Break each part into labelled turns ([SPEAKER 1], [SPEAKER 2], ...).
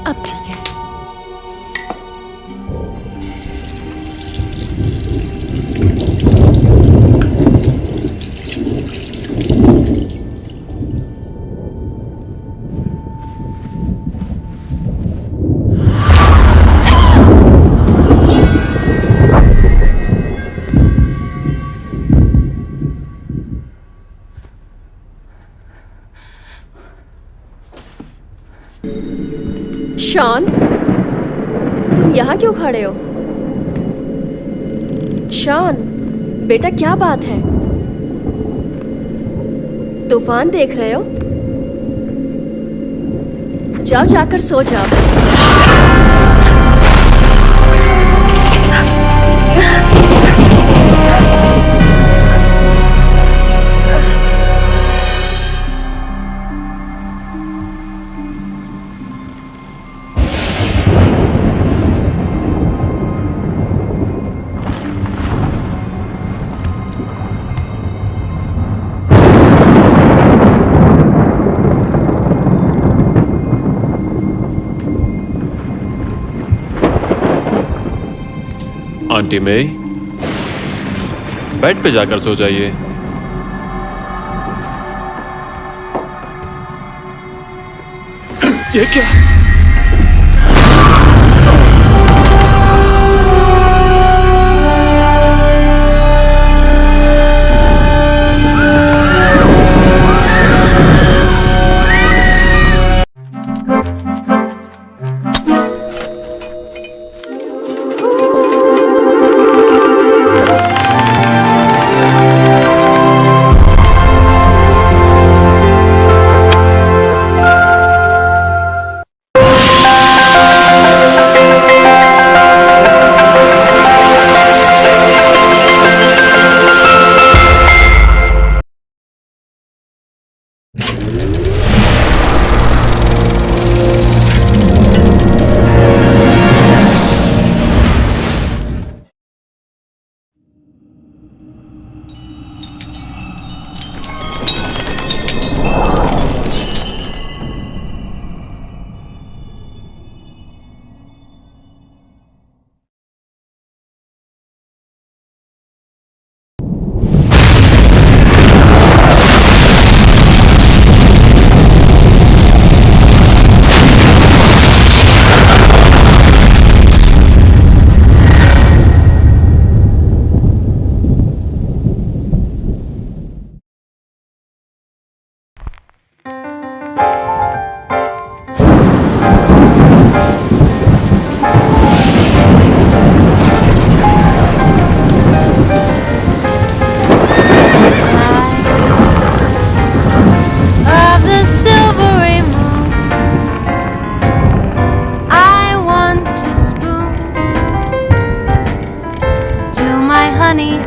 [SPEAKER 1] अब ठीक है।
[SPEAKER 2] शॉन, तुम यहाँ क्यों खड़े हो? शॉन, बेटा क्या बात है? तूफान देख रहे हो? जाओ जाकर सो जाओ।
[SPEAKER 3] आंटी मई, बेड पे जाकर सो जाइए। ये क्या?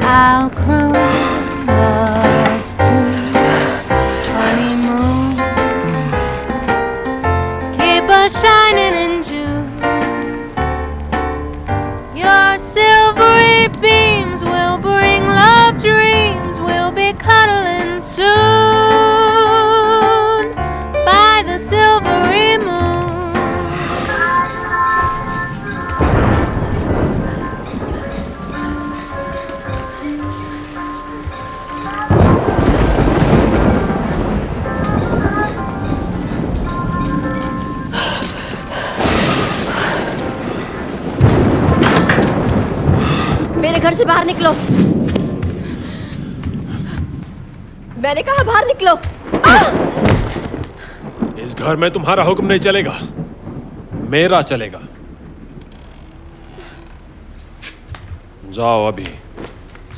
[SPEAKER 4] I'll croon love's tune, honeymoon. Keep us shining in June. Your silvery beams will bring love dreams. We'll be cuddling soon by the silvery moon.
[SPEAKER 2] मेरे घर से बाहर निकलो। मैंने कहा बाहर निकलो।
[SPEAKER 3] इस घर में तुम्हारा हुक्म नहीं चलेगा, मेरा चलेगा। जाओ अभी,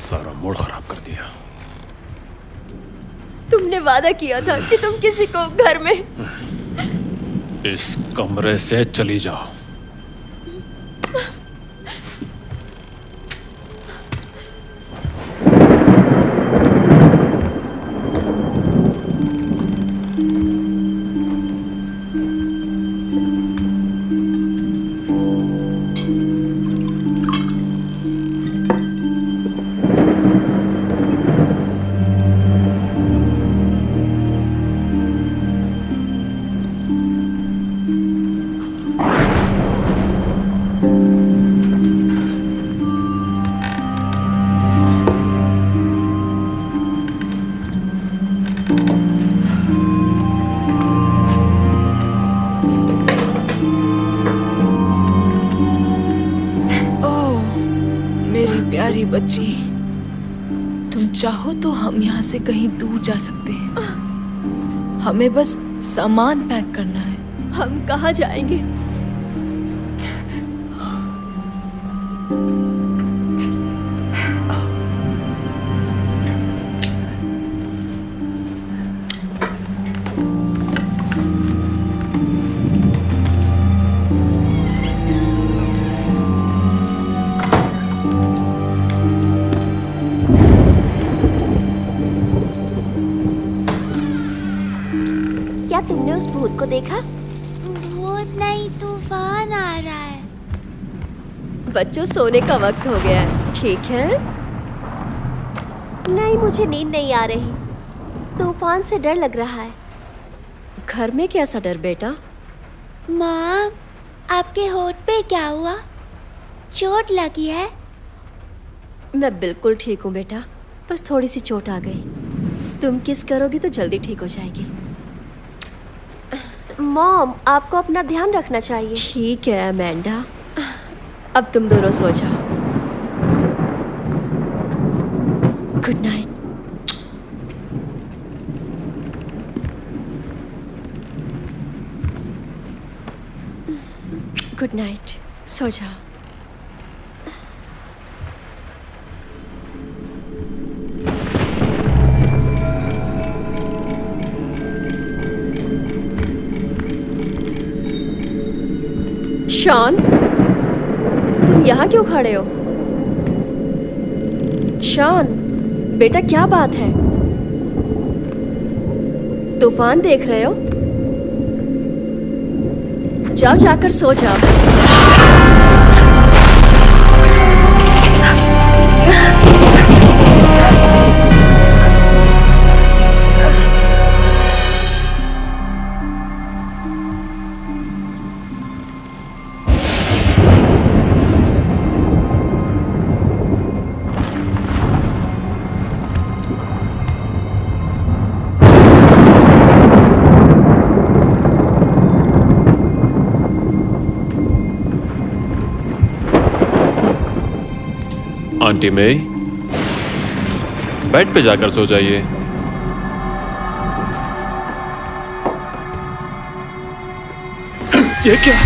[SPEAKER 3] सारा मूड खराब कर दिया।
[SPEAKER 2] तुमने वादा किया था कि तुम किसी को घर में।
[SPEAKER 3] इस कमरे से चली जाओ।
[SPEAKER 1] बच्ची, तुम चाहो तो हम यहाँ से कहीं दूर जा सकते हैं। हमें बस सामान पैक करना है।
[SPEAKER 2] हम कहाँ जाएंगे? क्या तुमने उस भूत को देखा?
[SPEAKER 5] भूत नहीं, तूफान आ रहा है।
[SPEAKER 2] बच्चों, सोने का वक्त हो गया है, ठीक है? नहीं, मुझे नींद नहीं आ रही। तूफान से डर लग रहा है। घर में कैसा डर बेटा?
[SPEAKER 5] माँ, आपके होठ पे क्या हुआ? चोट लगी है?
[SPEAKER 2] मैं बिल्कुल ठीक हूँ बेटा, बस थोड़ी सी चोट आ गई। तुम किस करोगी तो जल्दी ठीक हो जाएगी। मॉम, आपको अपना ध्यान रखना चाहिए। ठीक है अमेंडा, अब तुम दोनों सो जाओ। Good night. गुड नाइट, सो जाओ। शॉन, तुम यहाँ क्यों खड़े हो? शॉन, बेटा क्या बात है? तूफान देख रहे हो? जाओ, जाकर सो जाओ।
[SPEAKER 3] आंटी मे, बेड पे जाकर सो जाइए। ये क्या?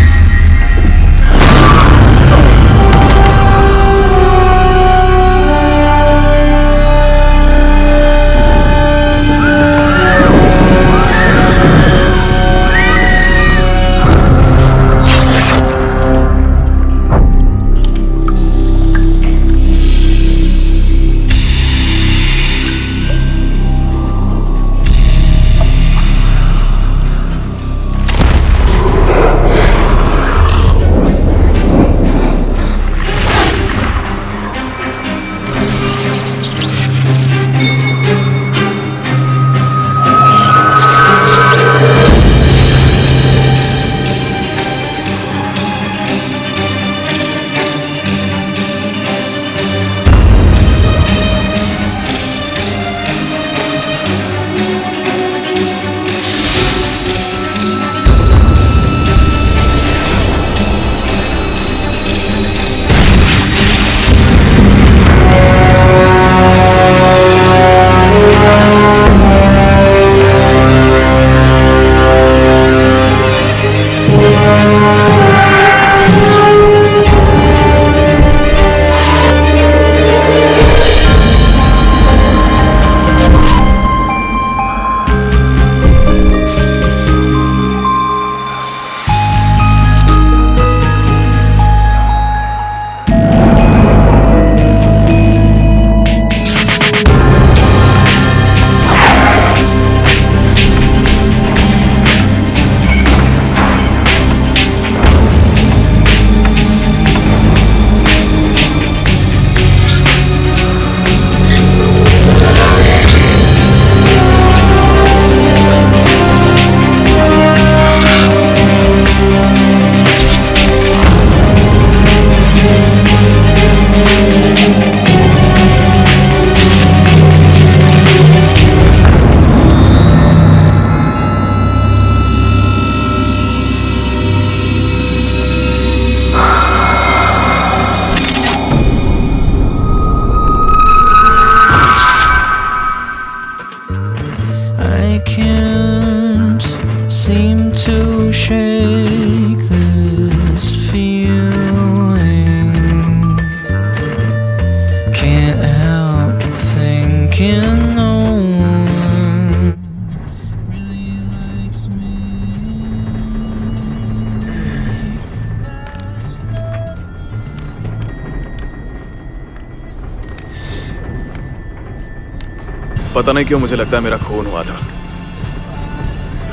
[SPEAKER 6] पता नहीं क्यों मुझे लगता है मेरा खून हुआ था।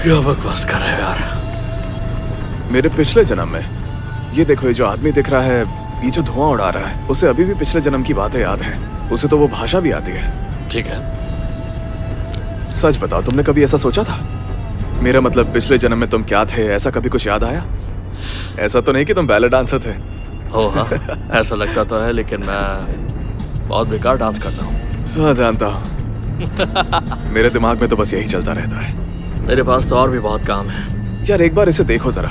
[SPEAKER 7] क्या बकवास कर रहे हो यार?
[SPEAKER 6] मेरे पिछले जन्म में, ये देखो, ये जो आदमी दिख रहा है, ये जो धुआं उड़ा रहा है, उसे अभी भी पिछले जन्म की बातें याद हैं। उसे तो वो भाषा भी आती है।
[SPEAKER 7] ठीक है,
[SPEAKER 6] सच बताओ, तुमने कभी ऐसा सोचा था? मेरा मतलब, पिछले जन्म में तुम क्या थे, ऐसा कभी कुछ याद आया? ऐसा तो नहीं कि तुम बैले डांसर थे?
[SPEAKER 7] हो हाँ, ऐसा लगता तो है, लेकिन मैं बहुत बेकार डांस करता हूँ।
[SPEAKER 6] हाँ, जानता हूँ। मेरे दिमाग में तो बस यही चलता रहता है।
[SPEAKER 7] मेरे पास तो और भी बहुत काम है।
[SPEAKER 6] यार, एक बार इसे देखो जरा।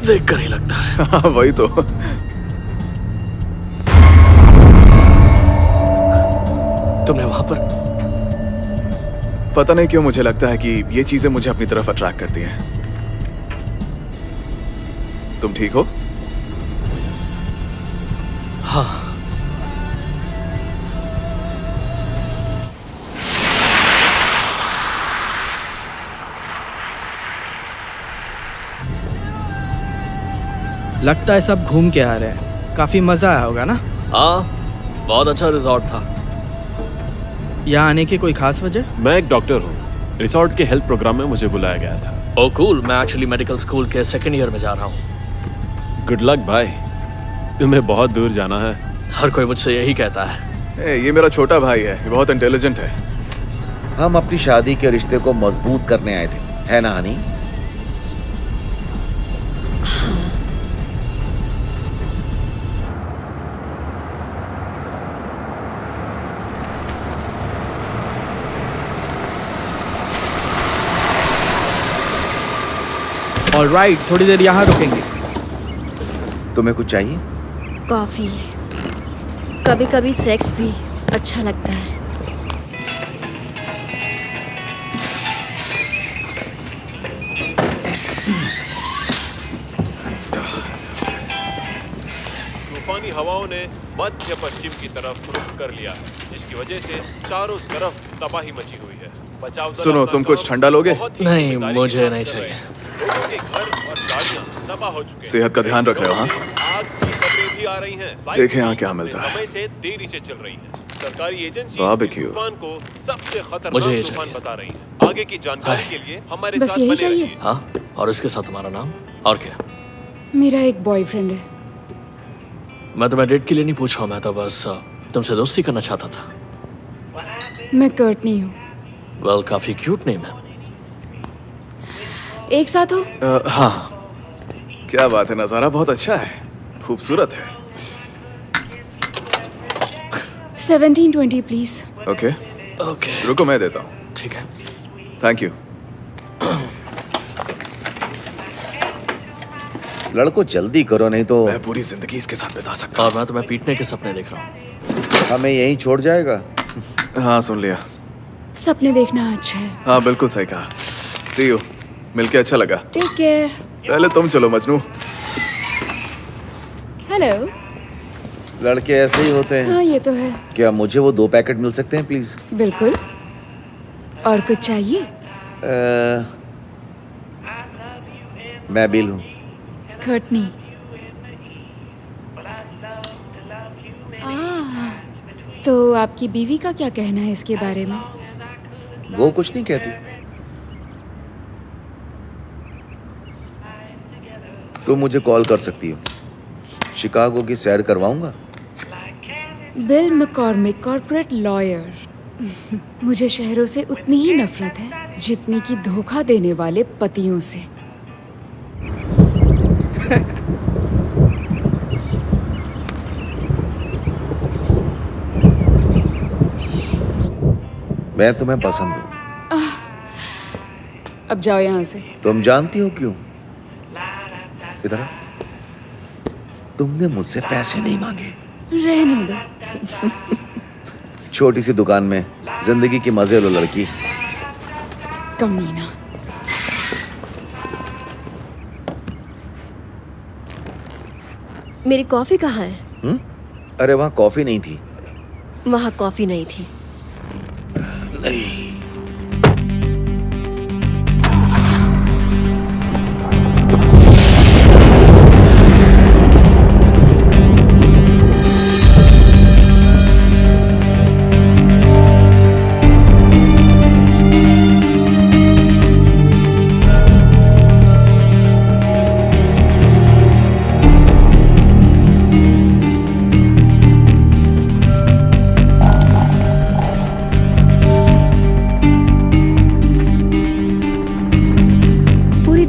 [SPEAKER 7] देख कर ही लगता है।
[SPEAKER 6] हाँ, वही तो।
[SPEAKER 7] तुमने वहां पर?
[SPEAKER 6] पता नहीं क्यों मुझे लगता है कि ये चीजें मुझे अपनी तरफ अट्रैक्ट करती हैं। तुम ठीक हो?
[SPEAKER 7] हाँ।
[SPEAKER 8] लगता है सब घूम के आ रहे हैं। काफी मजा आया होगा ना?
[SPEAKER 7] हाँ, बहुत अच्छा रिजॉर्ट था।
[SPEAKER 8] यहाँ आने की कोई खास वजह?
[SPEAKER 3] मैं एक डॉक्टर हूँ। रिसोर्ट के हेल्थ प्रोग्राम में मुझे बुलाया गया था।
[SPEAKER 7] ओ कूल, मैं एक्चुअली मेडिकल स्कूल के 2nd ईयर में जा रहा हूँ।
[SPEAKER 3] गुड लक भाई, तुम्हें बहुत दूर जाना है।
[SPEAKER 7] हर कोई मुझसे यही कहता है।
[SPEAKER 6] ये मेरा छोटा भाई है, ये बहुत इंटेलिजेंट है।
[SPEAKER 9] हम अपनी शादी के रिश्ते को मजबूत करने आए थे, है ना हनी?
[SPEAKER 8] ऑलराइट, थोड़ी देर यहाँ रुकेंगे।
[SPEAKER 9] तुम्हें कुछ चाहिए?
[SPEAKER 2] कॉफी, कभी कभी सेक्स भी अच्छा लगता है।
[SPEAKER 3] तूफानी हवाओं ने मध्य पश्चिम की तरफ रुख कर लिया है, जिसकी वजह से चारों तरफ तबाही मची हुई है। बचाव दल
[SPEAKER 6] सुनो, तुम कुछ ठंडा लोगे?
[SPEAKER 7] नहीं, मुझे नहीं चाहिए।
[SPEAKER 3] लोगों के घर और गाड़ियां तबाह हो चुके हैं।
[SPEAKER 6] सेहत का ध्यान रख रहे हो? हाँ,
[SPEAKER 3] आग की खबरें भी आ रही हैं।
[SPEAKER 6] देखें यहाँ क्या मिलता है।
[SPEAKER 3] समय से देरी से चल रही है। सरकारी एजेंसी
[SPEAKER 6] बारबेक्यू।
[SPEAKER 3] इस तूफान को सबसे
[SPEAKER 7] मुझे
[SPEAKER 3] खतरनाक
[SPEAKER 7] ये
[SPEAKER 3] तूफान
[SPEAKER 7] चाहिए।
[SPEAKER 3] बता रही है। आगे की जानकारी के लिए हमारे
[SPEAKER 1] बस
[SPEAKER 3] साथ
[SPEAKER 1] यही
[SPEAKER 3] बने
[SPEAKER 1] चाहिए?
[SPEAKER 3] रहिए।
[SPEAKER 7] हाँ, और इसके साथ तुम्हारा नाम और क्या?
[SPEAKER 1] मेरा एक बॉयफ्रेंड है।
[SPEAKER 7] मैं तुम्हें डेट के लिए नहीं पूछ रहा हूँ, मैं तो बस तुमसे दोस्ती करना चाहता था।
[SPEAKER 1] मैं कर्टनी हूँ।
[SPEAKER 7] वेल, काफी क्यूट नेम है।
[SPEAKER 1] एक साथ हो?
[SPEAKER 6] हाँ। क्या बात है, नजारा बहुत अच्छा है, खूबसूरत है।
[SPEAKER 1] 1720 प्लीज।
[SPEAKER 6] ओके
[SPEAKER 7] ओके,
[SPEAKER 6] रुको, मैं देता हूँ।
[SPEAKER 7] ठीक है।
[SPEAKER 6] Thank you.
[SPEAKER 9] लड़को जल्दी करो, नहीं तो
[SPEAKER 6] मैं पूरी जिंदगी इसके साथ बिता सकता
[SPEAKER 7] और मैं तुम्हें पीटने के सपने देख रहा हूँ।
[SPEAKER 9] हमें यहीं छोड़ जाएगा।
[SPEAKER 6] हूँ। हाँ, सुन लिया।
[SPEAKER 1] सपने देखना अच्छा है।
[SPEAKER 6] हाँ, बिल्कुल सही कहा। See you. मिलके अच्छा लगा।
[SPEAKER 1] Take care.
[SPEAKER 6] पहले तुम चलो मजनू।
[SPEAKER 1] हेलो।
[SPEAKER 9] लड़के ऐसे ही होते हैं।
[SPEAKER 1] हाँ, ये तो है।
[SPEAKER 9] क्या मुझे वो 2 पैकेट मिल सकते हैं प्लीज?
[SPEAKER 1] बिल्कुल। और कुछ चाहिए?
[SPEAKER 9] मैं बिल हूँ।
[SPEAKER 1] कर्टनी। तो आपकी बीवी का क्या कहना है इसके बारे में?
[SPEAKER 9] वो कुछ नहीं कहती। तुम मुझे कॉल कर सकती हो। शिकागो की सैर करवाऊंगा।
[SPEAKER 1] Bill McCormick, corporate lawyer. मुझे शहरों से उतनी ही नफरत है जितनी कि धोखा देने वाले पतियों से।
[SPEAKER 9] मैं तुम्हें पसंद हूँ।
[SPEAKER 1] अब जाओ यहाँ से।
[SPEAKER 9] तुम जानती हो क्यों? इधर आओ। तुमने मुझसे पैसे नहीं मांगे।
[SPEAKER 1] रहने दो।
[SPEAKER 9] छोटी सी दुकान में जिंदगी की मजे लो लड़की।
[SPEAKER 1] कमीना।
[SPEAKER 2] मेरी कॉफी कहाँ है?
[SPEAKER 9] अरे वहाँ कॉफी नहीं थी।
[SPEAKER 2] वहाँ कॉफी नहीं थी।
[SPEAKER 9] नहीं।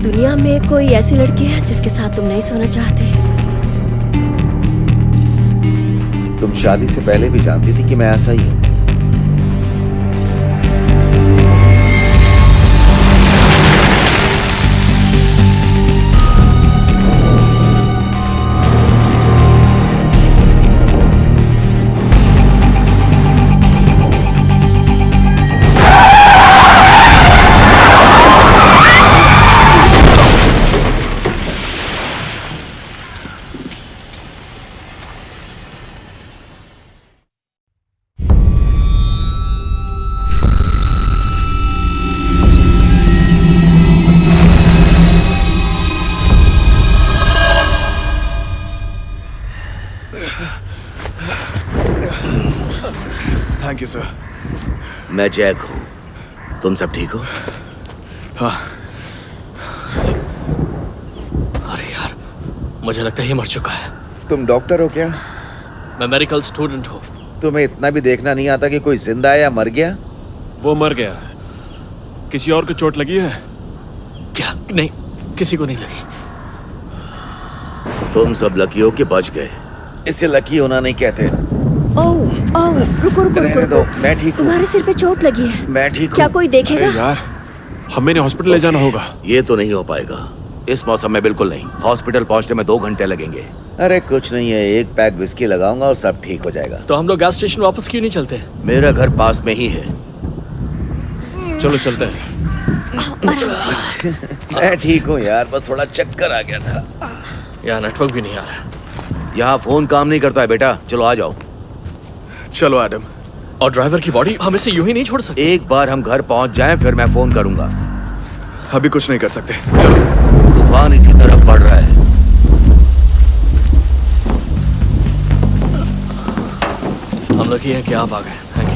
[SPEAKER 2] दुनिया में कोई ऐसी लड़की है जिसके साथ तुम नहीं सोना चाहते?
[SPEAKER 9] तुम शादी से पहले भी जानती थी कि मैं ऐसा ही हूं।
[SPEAKER 6] Thank you sir.
[SPEAKER 9] मैं जैक हूं। तुम सब ठीक हो?
[SPEAKER 6] हाँ।
[SPEAKER 7] अरे यार, मुझे लगता है ये मर चुका है।
[SPEAKER 9] तुम डॉक्टर हो क्या?
[SPEAKER 7] मैं मेडिकल स्टूडेंट हूँ।
[SPEAKER 9] तुम्हें इतना भी देखना नहीं आता कि कोई जिंदा है या मर गया?
[SPEAKER 3] वो मर गया। किसी और को चोट लगी है?
[SPEAKER 7] क्या? नहीं, किसी को नहीं लगी।
[SPEAKER 9] तुम सब लकी हो कि बच गए। इसे लकी होना नहीं कहते।
[SPEAKER 2] ओह ओह, रुको रुको
[SPEAKER 9] रहने
[SPEAKER 2] रुको
[SPEAKER 9] दो, मैं ठीक हूँ।
[SPEAKER 2] तुम्हारे सिर पे चोट लगी है।
[SPEAKER 9] मैं ठीक हूँ।
[SPEAKER 2] क्या कोई देखेगा?
[SPEAKER 3] अरे यार, हमें हॉस्पिटल ले जाना होगा।
[SPEAKER 9] ये तो नहीं हो पाएगा इस मौसम में, बिल्कुल नहीं। हॉस्पिटल पहुंचने में 2 घंटे लगेंगे। अरे कुछ नहीं है, 1 पैक विस्की लगाऊंगा और सब ठीक हो जाएगा।
[SPEAKER 7] तो हम लोग गैस स्टेशन वापस क्यों नहीं चलते?
[SPEAKER 9] मेरा घर पास में ही है।
[SPEAKER 3] चलो चलते हैं।
[SPEAKER 9] मैं ठीक हूँ यार, बस थोड़ा चक्कर आ गया था।
[SPEAKER 7] यहाँ नेटवर्क भी नहीं आ रहा।
[SPEAKER 9] यहाँ फोन काम नहीं करता है बेटा। चलो आ जाओ।
[SPEAKER 6] चलो एडम।
[SPEAKER 7] और ड्राइवर की बॉडी हम इसे यूं ही नहीं छोड़ सकते।
[SPEAKER 9] एक बार हम घर पहुंच जाएं फिर मैं फोन करूंगा।
[SPEAKER 6] अभी कुछ नहीं कर सकते, चलो।
[SPEAKER 9] तूफान इसी तरफ बढ़ रहा है।
[SPEAKER 7] हम लोग ये हैं कि आप आ गए। Thank you.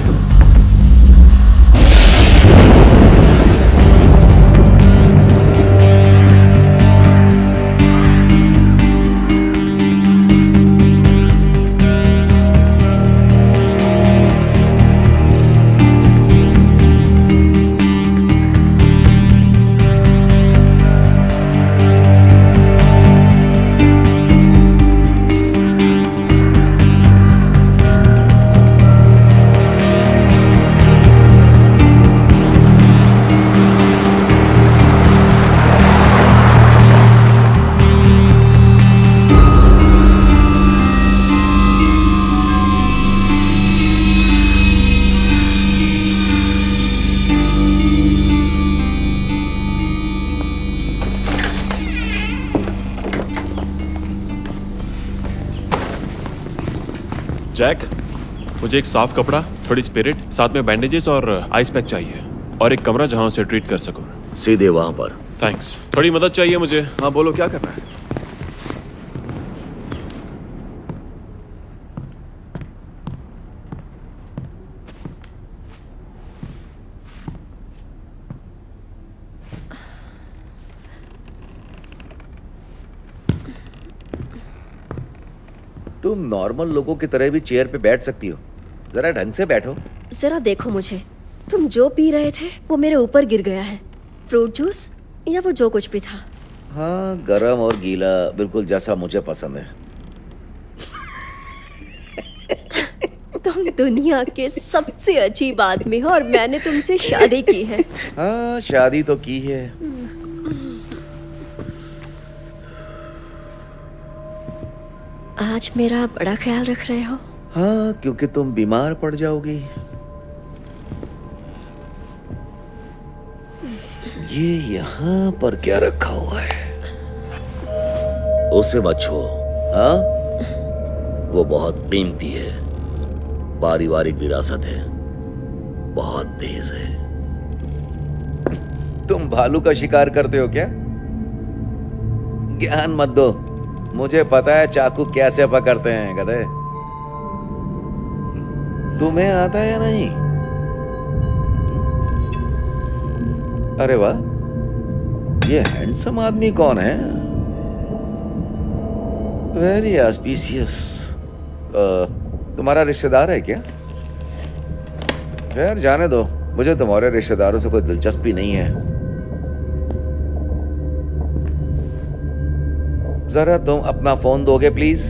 [SPEAKER 3] जैक, मुझे एक साफ कपड़ा, थोड़ी स्पिरिट, साथ में बैंडेजेस और आइस पैक चाहिए, और एक कमरा जहां उसे ट्रीट कर सकूं।
[SPEAKER 9] सीधे वहां पर।
[SPEAKER 3] थैंक्स। थोड़ी मदद चाहिए मुझे।
[SPEAKER 6] हाँ बोलो, क्या करना है?
[SPEAKER 9] तुम नॉर्मल लोगों की तरह भी चेयर पे बैठ सकती हो। जरा ढंग से बैठो।
[SPEAKER 2] जरा देखो मुझे। तुम जो पी रहे थे वो मेरे ऊपर गिर गया है। फ्रूट जूस या वो जो कुछ भी था।
[SPEAKER 9] हाँ, गरम और गीला, बिल्कुल जैसा मुझे पसंद है।
[SPEAKER 2] तुम दुनिया के सबसे अजीब आदमी हो और मैंने तुमसे शादी की है।
[SPEAKER 9] हाँ, शादी तो की है।
[SPEAKER 2] आज मेरा बड़ा ख्याल रख रहे हो।
[SPEAKER 9] हाँ, क्योंकि तुम बीमार पड़ जाओगी। ये यहाँ पर क्या रखा हुआ है? उसे मत छुओ। हाँ, वो बहुत कीमती है। पारिवारिक विरासत है, बहुत तेज है। तुम भालू का शिकार करते हो क्या? ज्ञान मत दो, मुझे पता है चाकू कैसे पकड़ते हैं गधे। तुम्हें आता है या नहीं? अरे वाह, ये हैंडसम आदमी कौन है? Very auspicious. तुम्हारा रिश्तेदार है क्या? खैर जाने दो, मुझे तुम्हारे रिश्तेदारों से कोई दिलचस्पी नहीं है। जरा तुम अपना फोन दोगे प्लीज?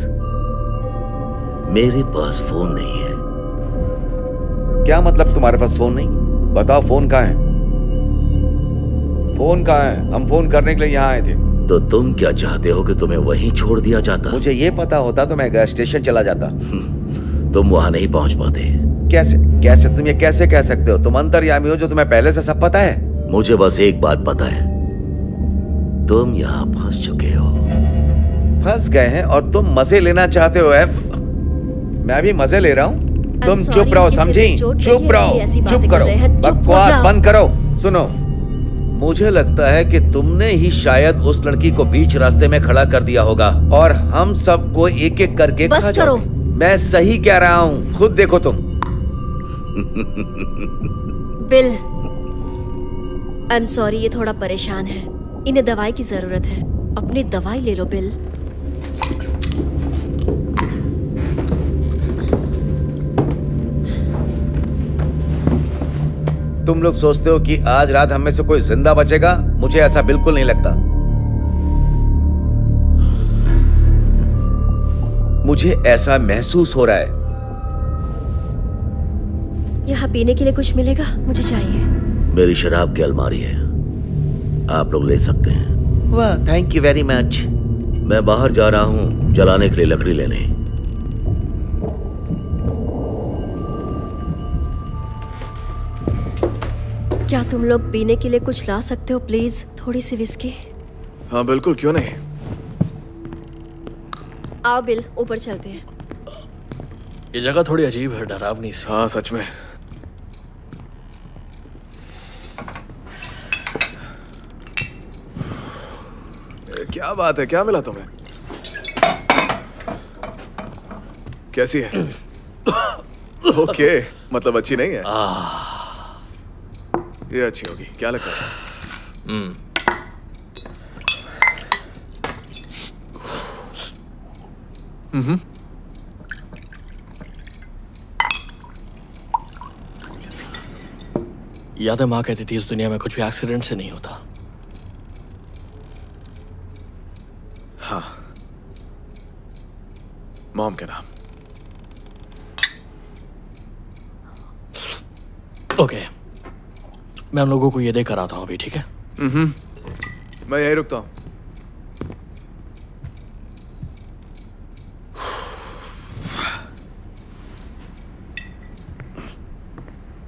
[SPEAKER 9] मेरे पास फोन नहीं है। क्या मतलब तुम्हारे पास फोन नहीं? बताओ फोन कहाँ है? फोन कहाँ है? हम फोन करने के लिए यहाँ आए थे। तो तुम क्या चाहते हो कि तुम्हें वहीं छोड़ दिया जाता? मुझे ये पता होता तो मैं गैस स्टेशन चला जाता। तुम वहां नहीं पहुंच पाते। कैसे कैसे तुम ये कैसे कह सकते हो? तुम अंतर्यामी हो जो तुम्हें पहले से सब पता है। मुझे बस एक बात पता है, तुम यहाँ फंस चुके हो। फंस गए हैं और तुम मजे लेना चाहते हो। मैं भी मजे ले रहा हूँ। तुम चुप रहो, समझी? चुप रहो, चुप करो, बकवास बंद करो। सुनो, मुझे लगता है कि तुमने ही शायद उस लड़की को बीच रास्ते में खड़ा कर दिया होगा और हम सबको एक एक करके
[SPEAKER 2] बस करो।
[SPEAKER 9] मैं सही कह रहा हूँ, खुद देखो तुम।
[SPEAKER 2] बिल, आई एम सॉरी, ये थोड़ा परेशान है। इन्हें दवाई की जरूरत है। अपनी दवाई ले लो बिल।
[SPEAKER 9] तुम लोग सोचते हो कि आज रात हम में से कोई जिंदा बचेगा? मुझे ऐसा बिल्कुल नहीं लगता। मुझे ऐसा महसूस हो रहा है।
[SPEAKER 2] यहाँ पीने के लिए कुछ मिलेगा? मुझे चाहिए।
[SPEAKER 9] मेरी शराब की अलमारी है, आप लोग ले सकते हैं। वाह, थैंक यू वेरी मच। मैं बाहर जा रहा हूँ जलाने के लिए लकड़ी लेने।
[SPEAKER 2] क्या तुम लोग पीने के लिए कुछ ला सकते हो प्लीज? थोड़ी सी विस्की।
[SPEAKER 6] हाँ बिल्कुल, क्यों नहीं।
[SPEAKER 2] आओ बिल, ऊपर चलते हैं।
[SPEAKER 7] ये जगह थोड़ी अजीब है, डरावनी सी।
[SPEAKER 6] हाँ सच में। क्या बात है, क्या मिला तुम्हें? कैसी है? ओके, मतलब अच्छी नहीं है? ये अच्छी होगी, क्या लगता है?
[SPEAKER 7] याद है माँ कहती थी इस दुनिया में कुछ भी एक्सीडेंट से नहीं होता।
[SPEAKER 6] हाँ, मॉम के नाम।
[SPEAKER 7] ओके, मैं हम लोगों को ये देकर आता हूँ अभी, ठीक है?
[SPEAKER 6] मैं यहीं रुकता हूँ।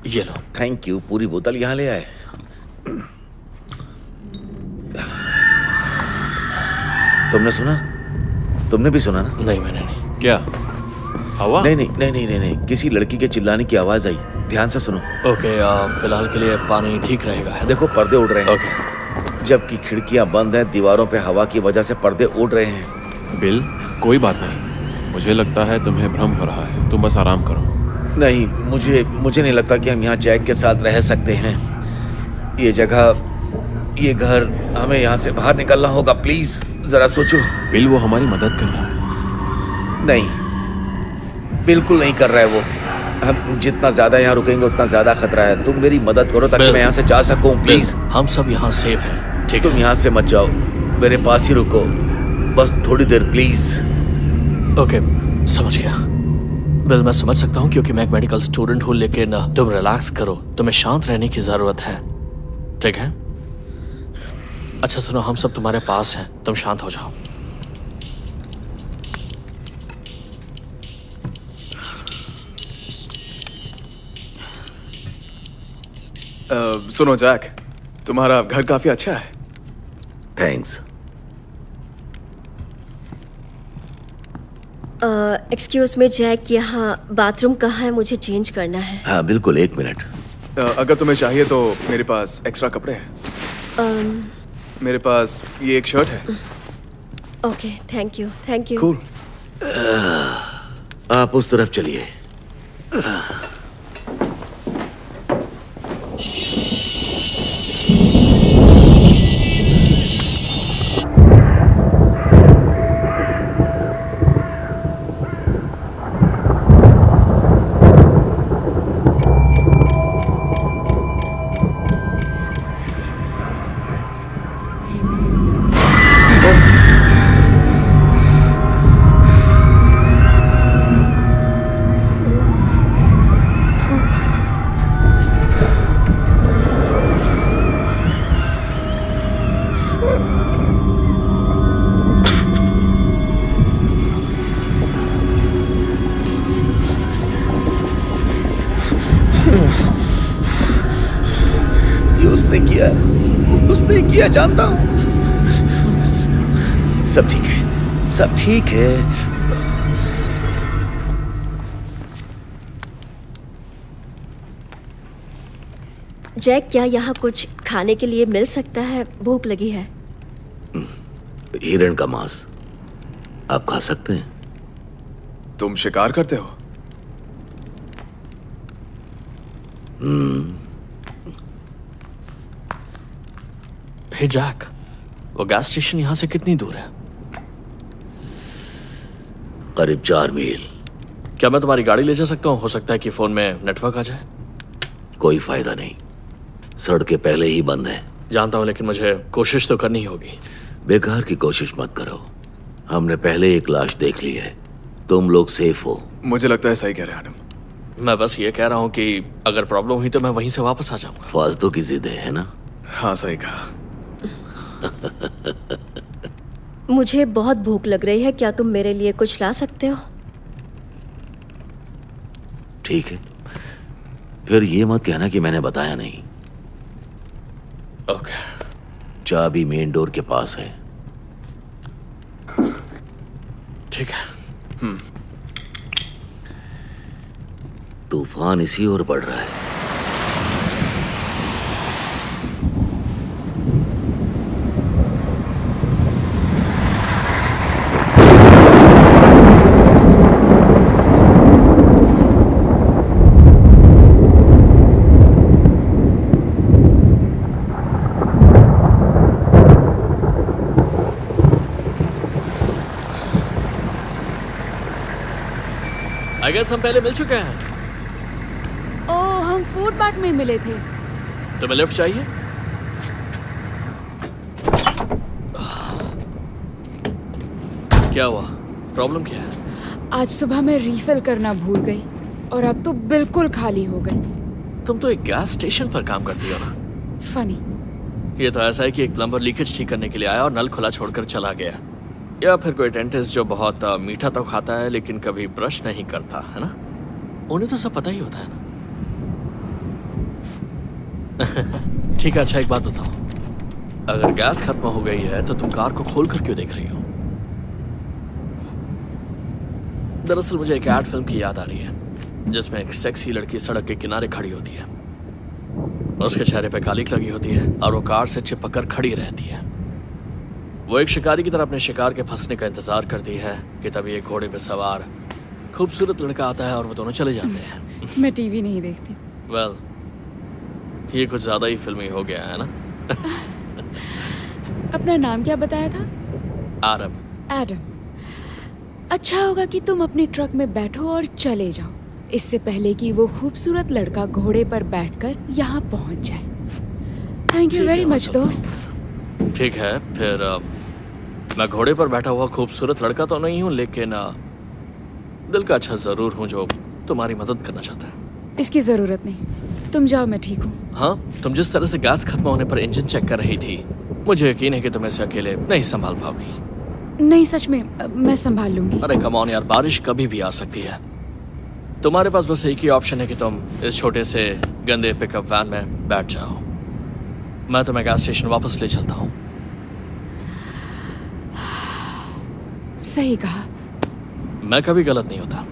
[SPEAKER 7] ये लो।
[SPEAKER 9] थैंक यू, पूरी बोतल यहाँ ले आए। तुमने सुना? तुमने भी सुना ना?
[SPEAKER 7] नहीं, मैंने नहीं।
[SPEAKER 3] क्या हवा?
[SPEAKER 9] नहीं नहीं नहीं नहीं नहीं नहीं, किसी लड़की के चिल्लाने की आवाज आई। ध्यान से सुनो।
[SPEAKER 7] ओके, फिलहाल के लिए पानी ठीक रहेगा, है ना?
[SPEAKER 9] देखो पर्दे उड़ रहे हैं।
[SPEAKER 7] ओके।
[SPEAKER 9] जबकि खिड़कियां बंद हैं, दीवारों पे हवा की वजह से पर्दे उड़ रहे हैं।
[SPEAKER 3] बिल, कोई बात नहीं। मुझे लगता है तुम्हें भ्रम हो रहा है। तुम बस आराम करो।
[SPEAKER 9] नहीं, मुझे नहीं लगता कि हम यहाँ जैक के साथ रह सकते हैं। ये जगह, ये घर, हमें यहाँ से बाहर निकलना होगा। प्लीज जरा सोचो।
[SPEAKER 3] बिल, वो हमारी मदद कर रहा है।
[SPEAKER 9] नहीं, बिल्कुल नहीं कर रहा है वो। हम जितना ज्यादा यहाँ रुकेंगे उतना ज्यादा खतरा है। तुम मेरी मदद करो ताकि मैं यहाँ से जा सकूं, प्लीज।
[SPEAKER 7] हम सब यहाँ सेफ हैं, ठीक
[SPEAKER 9] तुम
[SPEAKER 7] है?
[SPEAKER 9] यहाँ से मत जाओ, मेरे पास ही रुको बस थोड़ी देर, प्लीज।
[SPEAKER 7] ओके, समझ गया। बिल, मैं समझ सकता हूँ क्योंकि मैं एक मेडिकल स्टूडेंट हूँ, लेकिन तुम रिलैक्स करो। तुम्हें शांत रहने की जरूरत है, ठीक है? अच्छा सुनो, हम सब तुम्हारे पास हैं, तुम शांत हो जाओ।
[SPEAKER 6] सुनो जैक, तुम्हारा घर काफी अच्छा है।
[SPEAKER 9] थैंक्स।
[SPEAKER 2] एक्सक्यूज मी जैक, यहाँ बाथरूम कहाँ है? मुझे चेंज करना है।
[SPEAKER 9] हाँ बिल्कुल, 1 मिनट।
[SPEAKER 6] अगर तुम्हें चाहिए तो मेरे पास एक्स्ट्रा कपड़े हैं। मेरे पास ये एक शर्ट है।
[SPEAKER 2] Okay, thank you, thank you.
[SPEAKER 6] Cool.
[SPEAKER 9] आप उस तरफ चलिए। किया जानता हूं। सब ठीक है, सब ठीक है।
[SPEAKER 2] जैक, क्या यहाँ कुछ खाने के लिए मिल सकता है? भूख लगी है।
[SPEAKER 9] हिरण का मांस आप खा सकते हैं।
[SPEAKER 6] तुम शिकार करते हो?
[SPEAKER 7] हे जैक, वो गैस स्टेशन यहाँ से कितनी दूर है?
[SPEAKER 9] करीब 4 मील।
[SPEAKER 7] क्या मैं तुम्हारी गाड़ी ले जा सकता हूँ? हो सकता है कि फोन में नेटवर्क आ जाए।
[SPEAKER 9] कोई फायदा नहीं, सड़कें पहले ही बंद हैं।
[SPEAKER 7] जानता हूँ, लेकिन मुझे कोशिश तो करनी होगी।
[SPEAKER 9] बेकार की कोशिश मत करो, हमने पहले एक लाश देख ली है। तुम लोग सेफ हो।
[SPEAKER 6] मुझे लगता है सही कह रहे हैं आदम।
[SPEAKER 7] मैं बस ये कह रहा हूँ कि अगर प्रॉब्लम हुई तो मैं वहीं से वापस आ जाऊंगा।
[SPEAKER 9] फालतू की जिद है ना?
[SPEAKER 6] हाँ सही कहा।
[SPEAKER 2] मुझे बहुत भूख लग रही है, क्या तुम मेरे लिए कुछ ला सकते हो?
[SPEAKER 9] ठीक है, फिर ये मत कहना कि मैंने बताया नहीं।
[SPEAKER 7] ओके।
[SPEAKER 9] चाबी मेन डोर के पास है।
[SPEAKER 7] ठीक है।
[SPEAKER 9] तूफान इसी ओर बढ़ रहा है।
[SPEAKER 7] आई गेस हम पहले मिल चुके हैं।
[SPEAKER 1] ओह, हम फूड बार्ट में मिले थे।
[SPEAKER 7] तुम्हें लिफ्ट चाहिए? क्या हुआ? प्रॉब्लम क्या है?
[SPEAKER 1] आज सुबह मैं रीफिल करना भूल गई और अब तो बिल्कुल खाली हो गई।
[SPEAKER 7] तुम तो एक गैस स्टेशन पर काम करती हो ना?
[SPEAKER 1] फनी।
[SPEAKER 7] ये तो ऐसा है कि एक प्लम्बर लीकेज ठीक करने के लिए आया और नल खुला छोड़कर चला गया, या फिर कोई डेंटिस्ट जो बहुत मीठा तो खाता है लेकिन कभी ब्रश नहीं करता, है ना? उन्हें तो सब पता ही होता है ना। ठीक है, अच्छा एक बात बताओ, अगर गैस खत्म हो गई है तो तुम कार को खोल कर क्यों देख रही हो? दरअसल मुझे एक एड फिल्म की याद आ रही है जिसमें एक सेक्सी लड़की सड़क के किनारे खड़ी होती है, उसके चेहरे पे कालिक लगी होती है और वो कार से चिपक कर खड़ी रहती है। वो एक शिकारी की तरह अपने शिकार के फंसने का इंतजार करती है कि तभी एक घोड़े पे सवार खूबसूरत लड़का आता है और वो दोनों चले जाते हैं।
[SPEAKER 1] मैं टीवी नहीं देखती।
[SPEAKER 7] वेल, ये कुछ ज्यादा ही फिल्मी हो गया है ना?
[SPEAKER 1] अपना नाम क्या बताया था?
[SPEAKER 7] आरम।
[SPEAKER 1] एडम। अच्छा होगा कि तुम अपने ट्रक में बैठो और चले जाओ, इससे पहले कि वो खूबसूरत लड़का घोड़े पर बैठकर यहाँ पहुँच जाए। थैंक यू वेरी मच दोस्त।
[SPEAKER 7] ठीक है, फिर मैं घोड़े पर बैठा हुआ खूबसूरत लड़का तो नहीं हूँ, लेकिन दिल का अच्छा जरूर हूँ जो तुम्हारी मदद करना चाहता है।
[SPEAKER 1] इसकी जरूरत नहीं, तुम जाओ, मैं ठीक हूँ।
[SPEAKER 7] हाँ, तुम जिस तरह से गैस खत्म होने पर इंजन चेक कर रही थी, मुझे यकीन है कि तुम इसे अकेले नहीं संभाल पाओगी।
[SPEAKER 1] नहीं, सच में मैं संभाल लूंगी।
[SPEAKER 7] अरे कम ऑन यार, बारिश कभी भी आ सकती है। तुम्हारे पास बस एक ही ऑप्शन है कि तुम इस छोटे से गंदे पिकअप वैन में बैठ जाओ। मैं तुम्हें गैस स्टेशन वापस ले चलता हूँ।
[SPEAKER 1] सही कहा।
[SPEAKER 7] मैं कभी गलत नहीं होता।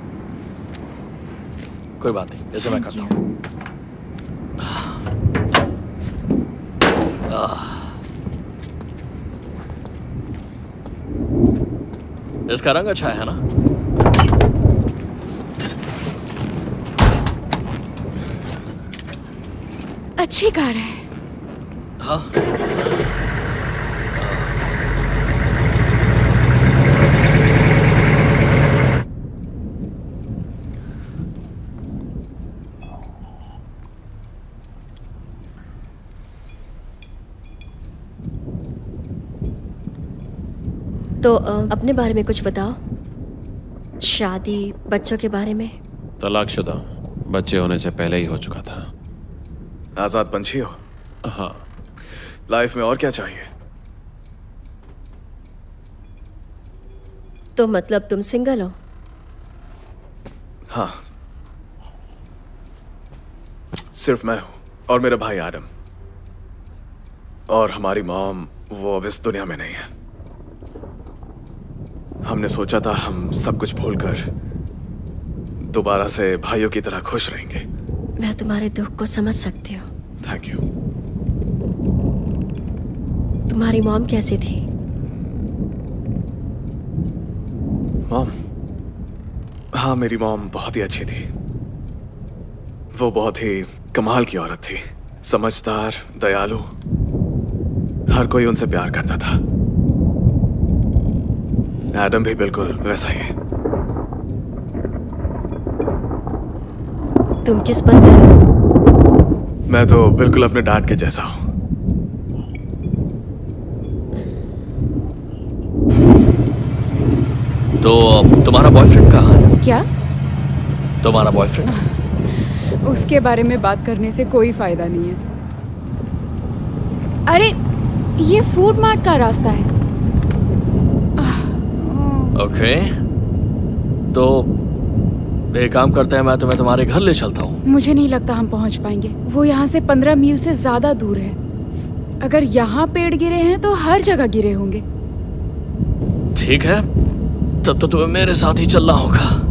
[SPEAKER 7] कोई बात नहीं, इसे मैं करता हूँ। इसका रंग अच्छा है ना?
[SPEAKER 1] अच्छी कार है।
[SPEAKER 7] हाँ।
[SPEAKER 2] तो अपने बारे में कुछ बताओ, शादी, बच्चों के बारे में।
[SPEAKER 3] तलाकशुदा, बच्चे होने से पहले ही हो चुका था।
[SPEAKER 6] आजाद पंछी हो?
[SPEAKER 3] हाँ।
[SPEAKER 6] लाइफ में और क्या चाहिए?
[SPEAKER 2] तो मतलब तुम सिंगल हो?
[SPEAKER 6] हाँ, सिर्फ मैं हूं और मेरा भाई आदम। और हमारी मॉम वो अब इस दुनिया में नहीं है। हमने सोचा था हम सब कुछ भूलकर दोबारा से भाइयों की तरह खुश रहेंगे।
[SPEAKER 2] मैं तुम्हारे दुख को समझ सकती हूँ।
[SPEAKER 6] Thank you.
[SPEAKER 2] तुम्हारी मॉम कैसी थी?
[SPEAKER 6] मॉम? हाँ, मेरी मॉम बहुत ही अच्छी थी। वो बहुत ही कमाल की औरत थी, समझदार, दयालु, हर कोई उनसे प्यार करता था। एडम भी बिल्कुल वैसा ही है।
[SPEAKER 2] तुम किस पर गए?
[SPEAKER 6] मैं तो बिल्कुल अपने डैड के जैसा हूं।
[SPEAKER 7] तो तुम्हारा बॉयफ्रेंड कहाँ है?
[SPEAKER 1] क्या?
[SPEAKER 7] तुम्हारा बॉयफ्रेंड?
[SPEAKER 1] उसके बारे में बात करने से कोई फायदा नहीं है। अरे ये फूड मार्ट का रास्ता है।
[SPEAKER 7] ओके, तो एक काम करते हैं, मैं तुम्हें तुम्हारे घर ले चलता हूँ।
[SPEAKER 1] मुझे नहीं लगता हम पहुंच पाएंगे। वो यहाँ से 15 मील से ज्यादा दूर है। अगर यहाँ पेड़ गिरे हैं तो हर जगह गिरे होंगे।
[SPEAKER 7] ठीक है, तब तो तुम्हें मेरे साथ ही चलना होगा।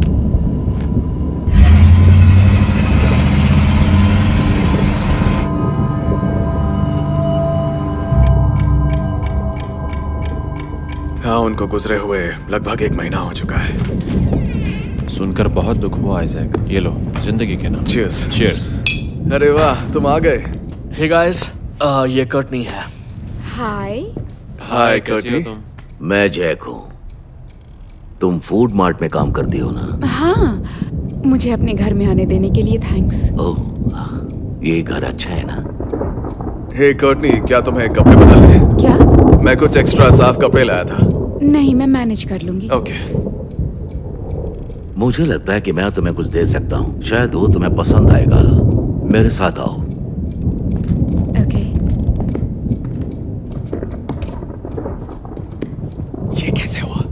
[SPEAKER 6] हाँ, उनको गुजरे हुए लगभग 1 महीना हो चुका है।
[SPEAKER 3] सुनकर बहुत दुख हुआ आइजैक। ये लो जिंदगी के नाम।
[SPEAKER 6] चीयर्स।
[SPEAKER 3] चीयर्स।
[SPEAKER 6] अरे वाह, तुम आ गए।
[SPEAKER 7] हे गाइस, ये कर्टनी है।
[SPEAKER 1] हाय।
[SPEAKER 6] हाय
[SPEAKER 3] कैसी हो
[SPEAKER 6] कर्टनी।
[SPEAKER 3] तुम?
[SPEAKER 9] मैं जैक हूँ। तुम फूड मार्ट में काम करती हो ना?
[SPEAKER 1] हाँ, मुझे अपने घर में आने देने के लिए थैंक्स।
[SPEAKER 9] ओह, ये घर अच्छा है ना?
[SPEAKER 6] हे कर्टनी, क्या तुम्हें कपड़े बदलने हैं?
[SPEAKER 1] क्या?
[SPEAKER 6] मैं कुछ एक्स्ट्रा साफ कपड़े लाया था।
[SPEAKER 1] नहीं, मैं मैनेज कर लूंगी।
[SPEAKER 6] ओके।
[SPEAKER 9] मुझे लगता है कि मैं तुम्हें कुछ दे सकता हूँ, शायद वो तुम्हें पसंद आएगा। मेरे साथ आओ।
[SPEAKER 1] ओके।
[SPEAKER 6] ये कैसे हुआ?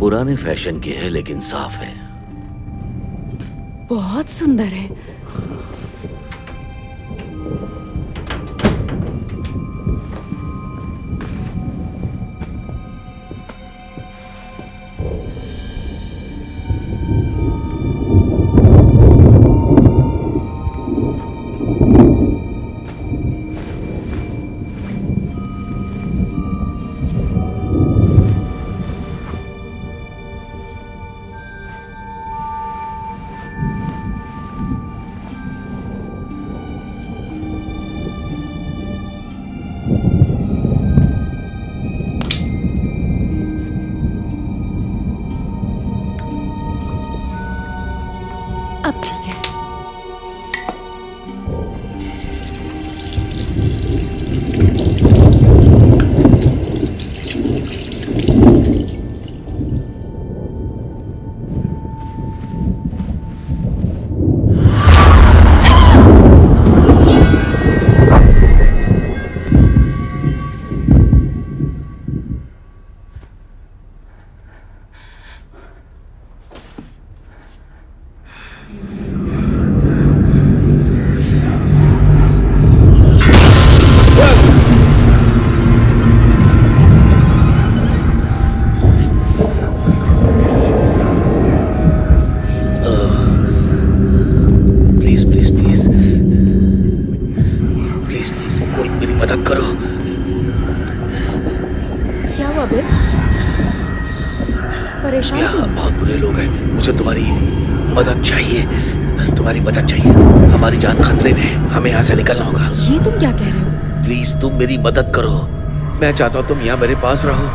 [SPEAKER 9] पुराने फैशन की है लेकिन साफ है।
[SPEAKER 1] बहुत सुंदर है। अब ठीक है।
[SPEAKER 9] Please please please please please, कोई मेरी मदद करो।
[SPEAKER 1] क्या हुआ बिल? परेशान
[SPEAKER 9] यहाँ
[SPEAKER 1] क्यों?
[SPEAKER 9] बहुत बुरे लोग हैं, मुझे तुम्हारी मदद चाहिए। तुम्हारी मदद चाहिए, हमारी जान खतरे में है, हमें यहाँ से निकलना होगा।
[SPEAKER 1] ये तुम क्या कह रहे हो?
[SPEAKER 9] प्लीज तुम मेरी मदद करो। मैं चाहता हूँ तुम यहाँ मेरे पास रहो।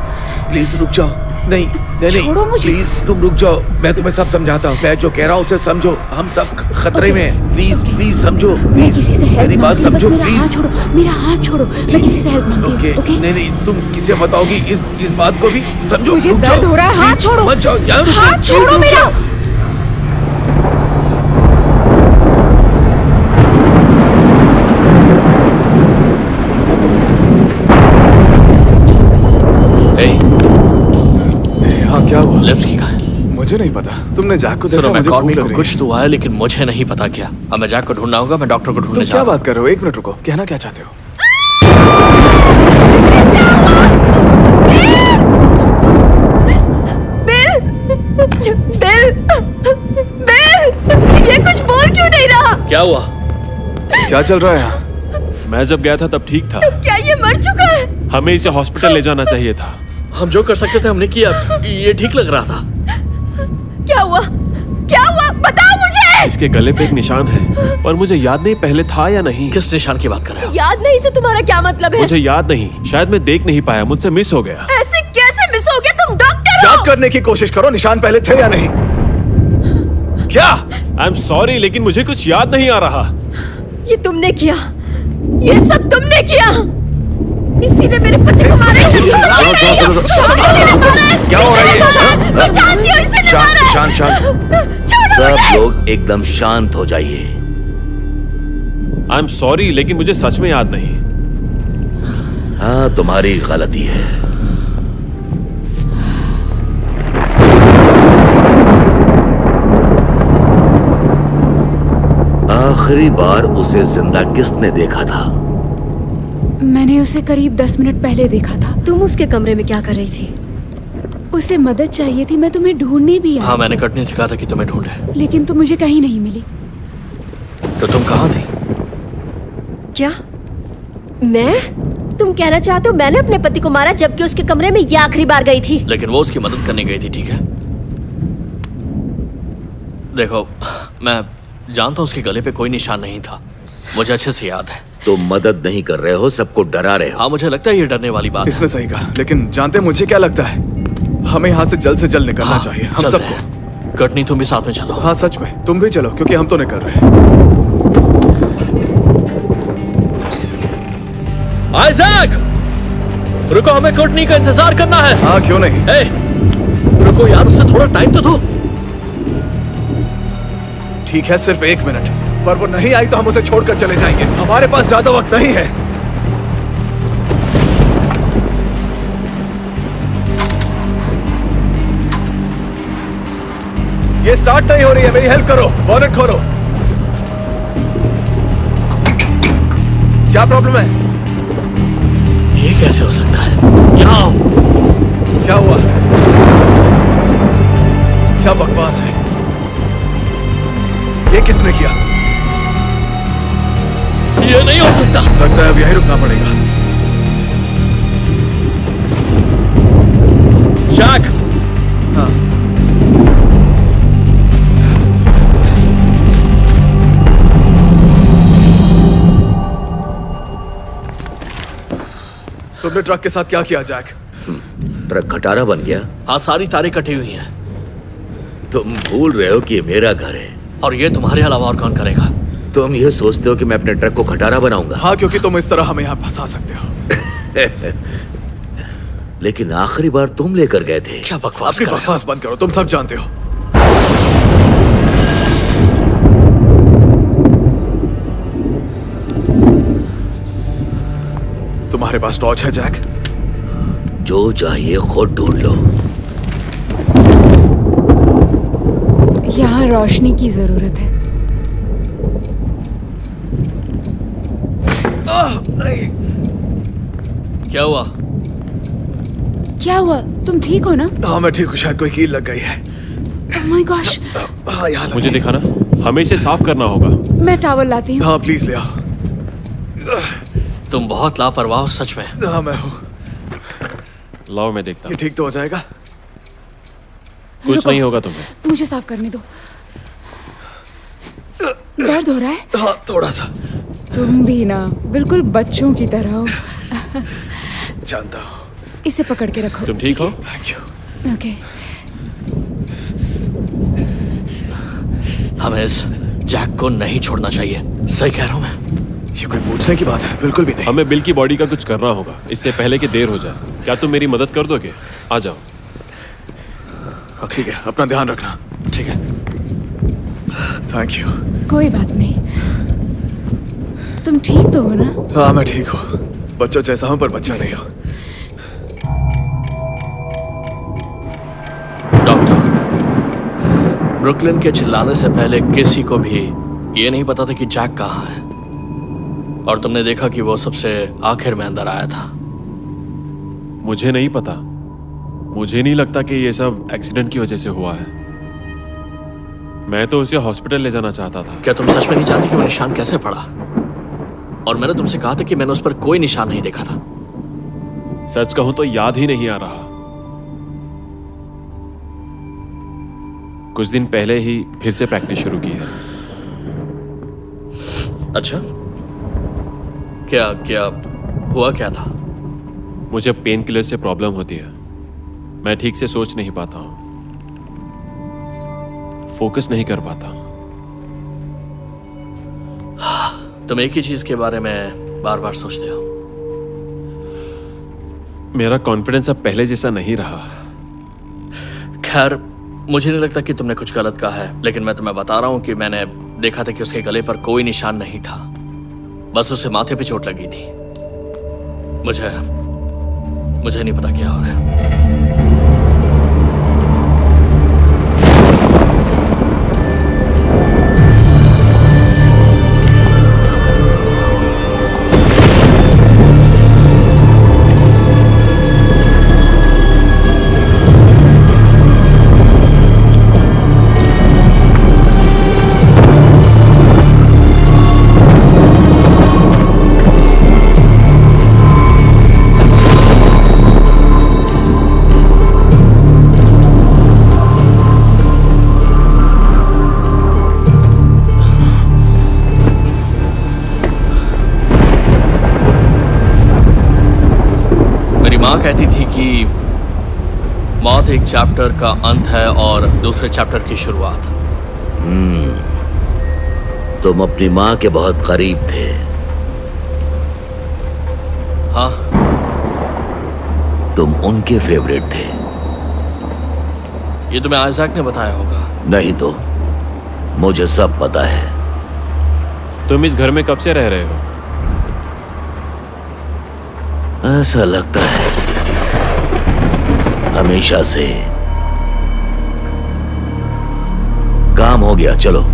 [SPEAKER 9] प्लीज रुक जाओ। नहीं नहीं
[SPEAKER 1] छोड़ो
[SPEAKER 9] नहीं,
[SPEAKER 1] मुझे।
[SPEAKER 9] प्लीज तुम रुक जाओ। मैं तुम्हें सब समझाता हूँ। मैं जो कह रहा हूँ उसे समझो। हम सब खतरे में हैं। प्लीज प्लीज समझो।
[SPEAKER 1] मैं
[SPEAKER 9] प्लीज
[SPEAKER 1] किसी से हेल्प
[SPEAKER 9] मेरी बात
[SPEAKER 1] मांगती हूँ, बस
[SPEAKER 9] समझो।
[SPEAKER 1] मेरा हाथ
[SPEAKER 9] प्लीज
[SPEAKER 1] छोड़ो, मेरा हाथ छोड़ो। मैं किसी से हेल्प मांगती
[SPEAKER 9] ओके
[SPEAKER 1] हूँ। ओके?
[SPEAKER 9] नहीं नहीं, तुम किसे बताओगी इस बात को भी समझो।
[SPEAKER 1] मुझे
[SPEAKER 9] रुक
[SPEAKER 1] दर्द
[SPEAKER 9] जाओ।
[SPEAKER 1] हो रहा है, हाथ
[SPEAKER 9] प्लीज,
[SPEAKER 1] छोड़ो।
[SPEAKER 9] मत जाओ यार।
[SPEAKER 1] हाथ छोड़ो मेरा।
[SPEAKER 6] हाँ क्या हुआ?
[SPEAKER 7] लिप्स की कहाँ है?
[SPEAKER 6] मुझे नहीं पता। तुमने जैक को देखा?
[SPEAKER 7] सुनो,
[SPEAKER 6] मुझे
[SPEAKER 7] मैकॉर्मी
[SPEAKER 6] भूख
[SPEAKER 7] को
[SPEAKER 6] लग
[SPEAKER 7] कुछ तो आया लेकिन मुझे नहीं पता क्या। अब मैं जैक को ढूंढना होगा, मैं डॉक्टर को ढूंढने
[SPEAKER 6] तुम
[SPEAKER 7] जा
[SPEAKER 6] क्या
[SPEAKER 7] रहा हूँ।
[SPEAKER 6] बात कर रहे हो? एक मिनट रुको, कहना क्या चाहते हो?
[SPEAKER 2] बिल, ये कुछ बोल क्यों नहीं रहा?
[SPEAKER 7] क्या हुआ?
[SPEAKER 6] क्या चल रहा है यहाँ?
[SPEAKER 3] मैं जब गया था तब ठीक था।
[SPEAKER 2] क्या ये मर चुका है?
[SPEAKER 3] हमें इसे हॉस्पिटल ले जाना चाहिए था।
[SPEAKER 7] हम जो कर सकते थे हमने किया। ये ठीक लग रहा था।
[SPEAKER 2] क्या हुआ? क्या हुआ? बताओ मुझे।
[SPEAKER 3] इसके गले पे एक निशान है, पर मुझे याद नहीं पहले था या नहीं।
[SPEAKER 7] किस निशान की बात कर रहे हो?
[SPEAKER 2] याद नहीं से तुम्हारा क्या मतलब है?
[SPEAKER 3] मुझे याद नहीं, शायद मैं देख नहीं पाया, मुझसे मिस हो गया।
[SPEAKER 2] ऐसे कैसे मिस हो गया? तुम डॉक्टर हो।
[SPEAKER 6] याद करने की कोशिश करो, निशान पहले थे या नहीं? क्या?
[SPEAKER 3] आई एम सॉरी, लेकिन मुझे कुछ याद नहीं आ रहा।
[SPEAKER 2] ये तुमने किया, ये सब तुमने किया। इसी ने मेरे पति को मारा है।
[SPEAKER 9] क्या हो रहा है?
[SPEAKER 2] मैं जानती हूँ इसी ने मारा है।
[SPEAKER 9] शांत शांत।
[SPEAKER 2] छोड़ो
[SPEAKER 9] सब
[SPEAKER 2] मुझे।
[SPEAKER 9] लोग एकदम शांत हो जाइए।
[SPEAKER 3] आई एम सॉरी, लेकिन मुझे सच में याद नहीं।
[SPEAKER 9] हाँ, तुम्हारी गलती है। आखिरी बार उसे जिंदा किसने देखा था?
[SPEAKER 1] मैंने उसे करीब 10 मिनट पहले देखा था।
[SPEAKER 2] तुम उसके कमरे में क्या कर रही थी?
[SPEAKER 1] उसे मदद चाहिए थी, मैं तुम्हें ढूंढने भी आई।
[SPEAKER 7] हाँ, मैंने कटनी से कहा था कि तुम्हें ढूंढे,
[SPEAKER 1] लेकिन तुम मुझे कहीं नहीं मिली।
[SPEAKER 7] तो तुम कहाँ थी?
[SPEAKER 2] क्या? मैं? तुम कहना चाहते हो मैंने अपने पति को मारा जबकि उसके कमरे में ये आखिरी बार गई थी?
[SPEAKER 7] लेकिन वो उसकी मदद करने गई थी, ठीक है? देखो, मैं जानता हूँ उसके गले पे कोई निशान नहीं था, मुझे अच्छे से याद है।
[SPEAKER 9] तुम मदद नहीं कर रहे हो, सबको डरा रहे हो।
[SPEAKER 7] हाँ, मुझे लगता है ये डरने वाली बात है।
[SPEAKER 6] इसने सही कहा, लेकिन जानते मुझे क्या लगता है? हमें यहाँ से जल्द निकलना
[SPEAKER 7] हाँ,
[SPEAKER 6] चाहिए, हम
[SPEAKER 7] चलते
[SPEAKER 6] सबको।
[SPEAKER 7] हैं। कटनी, तुम भी साथ में चलो।
[SPEAKER 6] हाँ सच में, तुम भी चलो, क्योंकि हम तो निकल रहे हैं।
[SPEAKER 7] आइजैक! रुको, हमें कटनी का इंतजार करना है।
[SPEAKER 6] हाँ, क्यों नहीं?
[SPEAKER 7] ए, रुको यार, उससे थोड़ा टाइम तो दो।
[SPEAKER 6] ठीक है, सिर्फ 1 मिनट। पर वो नहीं आई तो हम उसे छोड़कर चले जाएंगे। हमारे पास ज्यादा वक्त नहीं है। ये स्टार्ट नहीं हो रही है, मेरी हेल्प करो। बॉनेट खोलो। क्या प्रॉब्लम है?
[SPEAKER 7] ये कैसे हो सकता है? यहाँ आओ।
[SPEAKER 6] क्या हुआ? क्या बकवास है? ये किसने किया?
[SPEAKER 7] ये नहीं हो सकता।
[SPEAKER 6] लगता है अब यहीं रुकना पड़ेगा।
[SPEAKER 7] जैक!
[SPEAKER 6] हाँ। तुमने ट्रक के साथ क्या किया जैक?
[SPEAKER 9] ट्रक खटारा बन गया।
[SPEAKER 7] हाँ, सारी तारें कटी हुई हैं।
[SPEAKER 9] तुम भूल रहे हो कि ये मेरा घर है।
[SPEAKER 7] और ये तुम्हारे अलावा और कौन करेगा?
[SPEAKER 9] तुम ये सोचते हो कि मैं अपने ट्रक को खटारा बनाऊंगा?
[SPEAKER 6] हाँ, क्योंकि तुम इस तरह हमें यहाँ फंसा सकते हो।
[SPEAKER 9] लेकिन आखिरी बार तुम लेकर गए थे।
[SPEAKER 7] क्या बकवास
[SPEAKER 6] अपनी
[SPEAKER 7] कर रहे हो?
[SPEAKER 6] बकवास बंद करो, तुम सब जानते हो। तुम्हारे पास टॉर्च है जैक?
[SPEAKER 9] जो चाहिए खुद ढूंढ लो।
[SPEAKER 1] यहाँ रोशनी की जरूरत है।
[SPEAKER 6] नहीं।
[SPEAKER 7] क्या हुआ?
[SPEAKER 1] क्या हुआ? तुम ठीक हो ना?
[SPEAKER 6] हाँ, मैं ठीक हूँ। शायद कोई कील लग गई है।
[SPEAKER 1] Oh my gosh!
[SPEAKER 6] हाँ, यहाँ
[SPEAKER 3] मुझे दिखाना, हमें इसे साफ करना होगा।
[SPEAKER 1] मैं टॉवल लाती हूँ।
[SPEAKER 6] हाँ, प्लीज ले आओ।
[SPEAKER 7] तुम बहुत लापरवाह हो सच में।
[SPEAKER 6] हाँ, मैं हूँ।
[SPEAKER 3] लाओ, मैं देखता
[SPEAKER 6] ये
[SPEAKER 3] हूँ।
[SPEAKER 6] ठीक तो हो जाएगा?
[SPEAKER 3] कुछ
[SPEAKER 1] रुको।
[SPEAKER 3] नहीं होगा तुम्हें।
[SPEAKER 1] मुझे साफ करने दो। दर्द हो रहा है?
[SPEAKER 6] हाँ, थोड़ा सा।
[SPEAKER 1] तुम भी ना बिल्कुल बच्चों की तरह हो।
[SPEAKER 6] जानता हूँ।
[SPEAKER 1] इसे पकड़ के रखो।
[SPEAKER 3] तुम ठीक हो?
[SPEAKER 6] Thank you.
[SPEAKER 1] ओके।
[SPEAKER 7] हमें इस जैक को नहीं छोड़ना चाहिए। सही कह रहा हूँ मैं?
[SPEAKER 6] ये कोई पूछने की बात है? बिल्कुल भी नहीं।
[SPEAKER 3] हमें बिल की बॉडी का कुछ करना होगा, इससे पहले कि देर हो जाए। क्या तुम मेरी मदद कर दोगे? आ जाओ।
[SPEAKER 6] ठीक है, अपना ध्यान रखना।
[SPEAKER 7] ठीक है।
[SPEAKER 6] Thank you.
[SPEAKER 1] कोई बात नहीं। तुम ठीक तो हो ना?
[SPEAKER 6] हाँ, मैं ठीक हूँ। बच्चों जैसा हूँ पर बच्चा नहीं हूँ।
[SPEAKER 7] ब्रुकलिन के चिल्लाने से पहले किसी को भी ये नहीं पता था कि जैक कहाँ है, और तुमने देखा कि वो सबसे आखिर में अंदर आया था।
[SPEAKER 3] मुझे नहीं पता। मुझे नहीं लगता कि ये सब एक्सीडेंट की वजह से हुआ है। मैं तो उसे हॉस्पिटल ले जाना चाहता था।
[SPEAKER 7] क्या तुम सच में नहीं जानती कि वो निशान कैसे पड़ा? और मैंने तुमसे कहा था कि मैंने उस पर कोई निशान नहीं देखा था।
[SPEAKER 3] सच कहूं तो याद ही नहीं आ रहा। कुछ दिन पहले ही फिर से प्रैक्टिस शुरू की है।
[SPEAKER 7] अच्छा, क्या क्या हुआ क्या था?
[SPEAKER 3] मुझे पेन किलर से प्रॉब्लम होती है। मैं ठीक से सोच नहीं पाता हूं, फोकस नहीं कर पाता।
[SPEAKER 7] तुम एक ही चीज के बारे में बार बार सोचते हो।
[SPEAKER 3] मेरा कॉन्फिडेंस अब पहले जैसा नहीं रहा।
[SPEAKER 7] खैर, मुझे नहीं लगता कि तुमने कुछ गलत कहा है, लेकिन मैं तुम्हें बता रहा हूं कि मैंने देखा था कि उसके गले पर कोई निशान नहीं था, बस उसे माथे पे चोट लगी थी। मुझे नहीं पता क्या हो रहा है। माँ कहती थी कि मौत एक चैप्टर का अंत है और दूसरे चैप्टर की शुरुआत।
[SPEAKER 9] तुम अपनी माँ के बहुत करीब थे।
[SPEAKER 7] हाँ,
[SPEAKER 9] तुम उनके फेवरेट थे।
[SPEAKER 7] ये तुम्हें आइजैक ने बताया होगा।
[SPEAKER 9] नहीं तो मुझे सब पता है।
[SPEAKER 3] तुम इस घर में कब से रह रहे हो?
[SPEAKER 9] ऐसा लगता है हमेशा से। काम हो गया, चलो।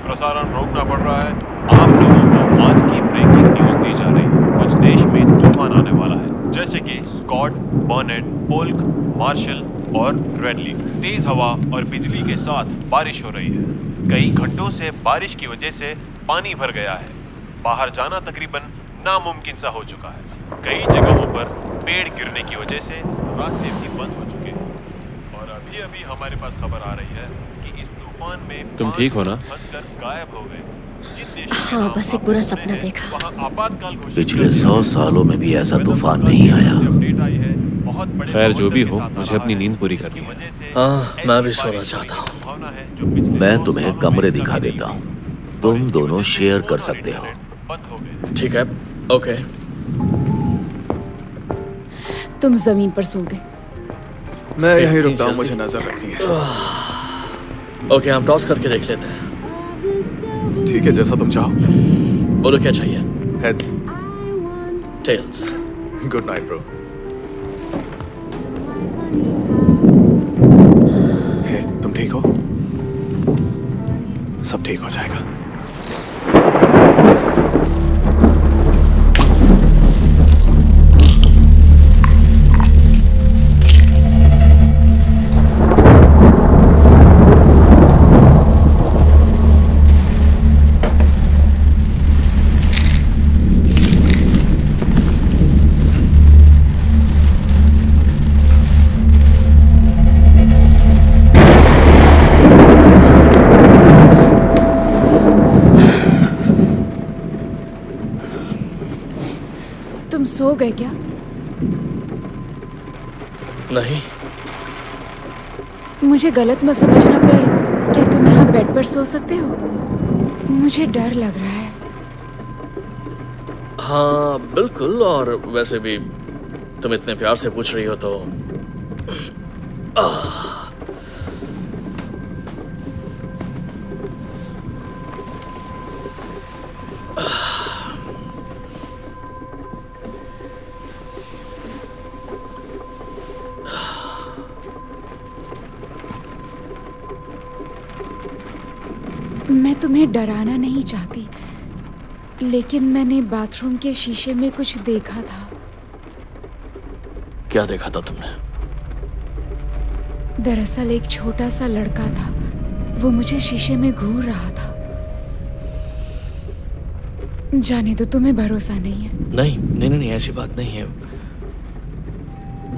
[SPEAKER 3] प्रसारण रोकना पड़ रहा है। आप लोगों को आज की ब्रेकिंग न्यूज दी जा रही। कुछ देश में तूफान आने वाला है, जैसे कि स्कॉट, बर्नेट, पोल्क, मार्शल और रेडली। तेज हवा और बिजली के साथ बारिश हो रही है। कई घंटों से बारिश की वजह से पानी भर गया है। बाहर जाना तकरीबन नामुमकिन सा हो चुका है। कई जगहों पर पेड़ गिरने की वजह से रास्ते भी बंद हो चुके हैं। और अभी अभी हमारे पास खबर आ रही है कि इस तूफान में तुम ठीक हो ना? फंसकर गायब हो गए।
[SPEAKER 2] हाँ, बस एक बुरा सपना देखा।
[SPEAKER 9] पिछले 100 सालों में भी ऐसा तूफान नहीं आया।
[SPEAKER 3] अपडेट आई है बहुत बड़े
[SPEAKER 10] खैर जो भी
[SPEAKER 3] महोत्सव
[SPEAKER 10] हो
[SPEAKER 3] के साथ
[SPEAKER 10] मुझे
[SPEAKER 3] आ रहा
[SPEAKER 10] अपनी
[SPEAKER 3] है,
[SPEAKER 10] नींद पूरी
[SPEAKER 3] जिसकी
[SPEAKER 10] करनी है।
[SPEAKER 3] वजह से
[SPEAKER 7] हाँ,
[SPEAKER 3] ऐसी
[SPEAKER 7] मैं भी
[SPEAKER 3] बारिश
[SPEAKER 7] सोना
[SPEAKER 3] की
[SPEAKER 7] चाहता हूँ।
[SPEAKER 3] संभावना है जो पिछले
[SPEAKER 9] मैं
[SPEAKER 3] 2
[SPEAKER 9] तुम्हें
[SPEAKER 3] सालों में
[SPEAKER 9] कमरे
[SPEAKER 3] कभी
[SPEAKER 9] दिखा
[SPEAKER 3] नहीं
[SPEAKER 9] देता
[SPEAKER 3] थी।
[SPEAKER 9] हूँ,
[SPEAKER 3] और
[SPEAKER 9] तुम
[SPEAKER 3] इसकी
[SPEAKER 9] दोनों
[SPEAKER 3] वजह से
[SPEAKER 9] शेयर कर
[SPEAKER 3] फोन और
[SPEAKER 9] सकते हो।
[SPEAKER 3] इंटरनेट बंद हो गए।
[SPEAKER 7] ठीक है, ओके।
[SPEAKER 1] तुम जमीन पर सो गए।
[SPEAKER 6] मैं यहीं
[SPEAKER 7] इतनी
[SPEAKER 6] रुकता हूँ,
[SPEAKER 7] जल्दी?
[SPEAKER 6] मुझे नजर रखनी है।
[SPEAKER 7] ओके, हम टॉस करके देख लेते हैं।
[SPEAKER 6] ठीक है, जैसा तुम चाहो।
[SPEAKER 7] बोलो क्या चाहिए?
[SPEAKER 6] Heads.
[SPEAKER 7] Tails.
[SPEAKER 6] Good night bro. Hey, तुम ठीक हो? सब ठीक हो जाएगा।
[SPEAKER 1] तुम सो गए क्या?
[SPEAKER 7] नहीं,
[SPEAKER 1] मुझे गलत मत समझना, पर क्या तुम यहाँ बेड पर सो सकते हो? मुझे डर लग रहा है।
[SPEAKER 7] हाँ बिल्कुल, और वैसे भी तुम इतने प्यार से पूछ रही हो तो
[SPEAKER 1] मैं तुम्हें डराना नहीं चाहती, लेकिन मैंने बाथरूम के शीशे में कुछ देखा था।
[SPEAKER 7] क्या देखा था तुमने?
[SPEAKER 1] दरअसल एक छोटा सा लड़का था, वो मुझे शीशे में घूर रहा था। जाने दो, तुम्हें भरोसा नहीं है।
[SPEAKER 7] नहीं नहीं नहीं, ऐसी बात नहीं है।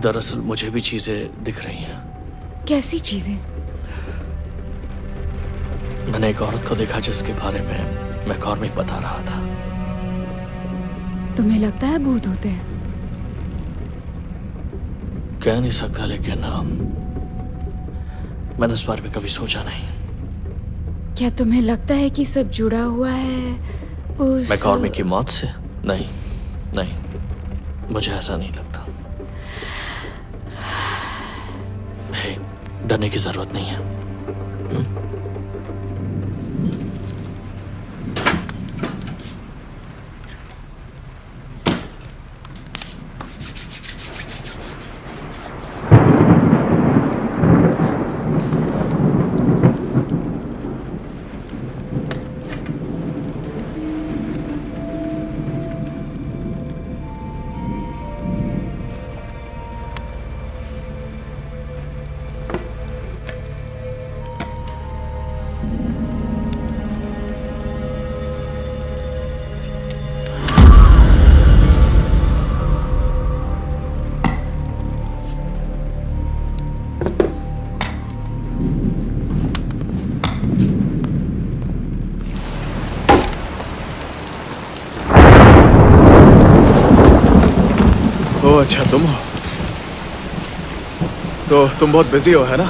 [SPEAKER 7] दरअसल मुझे भी चीजें दिख रही हैं।
[SPEAKER 1] कैसी चीजें?
[SPEAKER 7] मैंने एक औरत को देखा जिसके बारे में मैं कॉर्मिक बता रहा था।
[SPEAKER 1] तुम्हें लगता है भूत होते हैं?
[SPEAKER 7] कह नहीं सकता, लेकिन मैंने इस बारे में कभी सोचा नहीं।
[SPEAKER 1] क्या तुम्हें लगता है कि सब जुड़ा हुआ है उस...
[SPEAKER 7] मैं कॉर्मिक की मौत से? नहीं नहीं, मुझे ऐसा नहीं लगता। हे, डरने की जरूरत नहीं है।
[SPEAKER 6] अच्छा तुम हो तो तुम बहुत बिजी हो, है ना?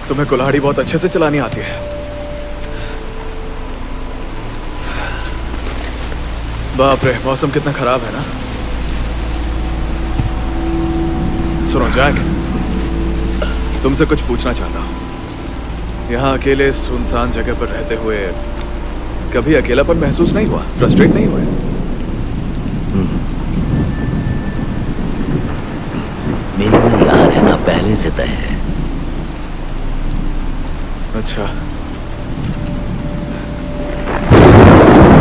[SPEAKER 6] तुम्हें कुल्हाड़ी बहुत अच्छे से चलानी आती है। बाप रे, मौसम कितना खराब है ना। सुनो जैक, तुमसे कुछ पूछना चाहता हूँ। यहाँ अकेले सुनसान जगह पर रहते हुए कभी अकेलापन महसूस नहीं हुआ? फ्रस्ट्रेट नहीं हुए?
[SPEAKER 9] मेरा यार है ना, पहले से तय है।
[SPEAKER 6] अच्छा,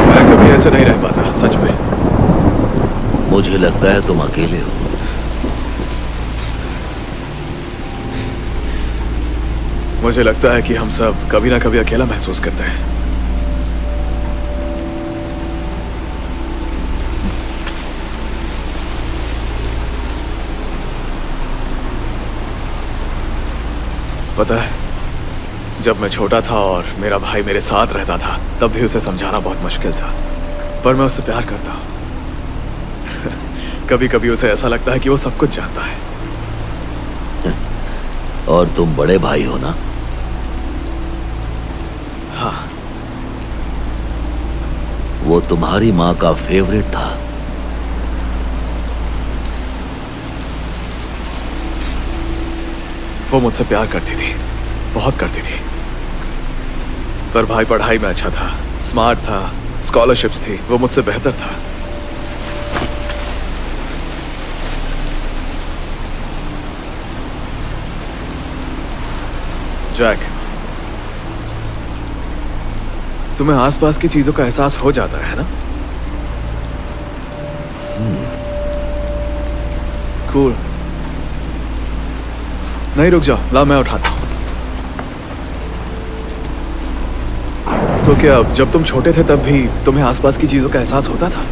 [SPEAKER 6] मैं कभी ऐसे नहीं रह पाता, सच में।
[SPEAKER 9] मुझे लगता है तुम अकेले हो।
[SPEAKER 6] मुझे लगता है कि हम सब कभी ना कभी अकेला महसूस करते हैं। पता है, जब मैं छोटा था और मेरा भाई मेरे साथ रहता था, तब भी उसे समझाना बहुत मुश्किल था, पर मैं उससे प्यार करता हूँ। कभी कभी उसे ऐसा लगता है कि वो सब कुछ जानता है।
[SPEAKER 9] और तुम बड़े भाई हो ना?
[SPEAKER 6] हाँ।
[SPEAKER 9] वो तुम्हारी माँ का फेवरेट था।
[SPEAKER 6] वो मुझसे प्यार करती थी, बहुत करती थी। पर भाई पढ़ाई में अच्छा था, स्मार्ट था, स्कॉलरशिप्स थी, वो मुझसे बेहतर था। जैक, तुम्हें आसपास की चीजों का एहसास हो जाता है ना? कूल। नहीं, रुक जाओ, ला मैं उठाता हूं। तो क्या जब तुम छोटे थे तब भी तुम्हें आसपास की चीजों का एहसास होता था?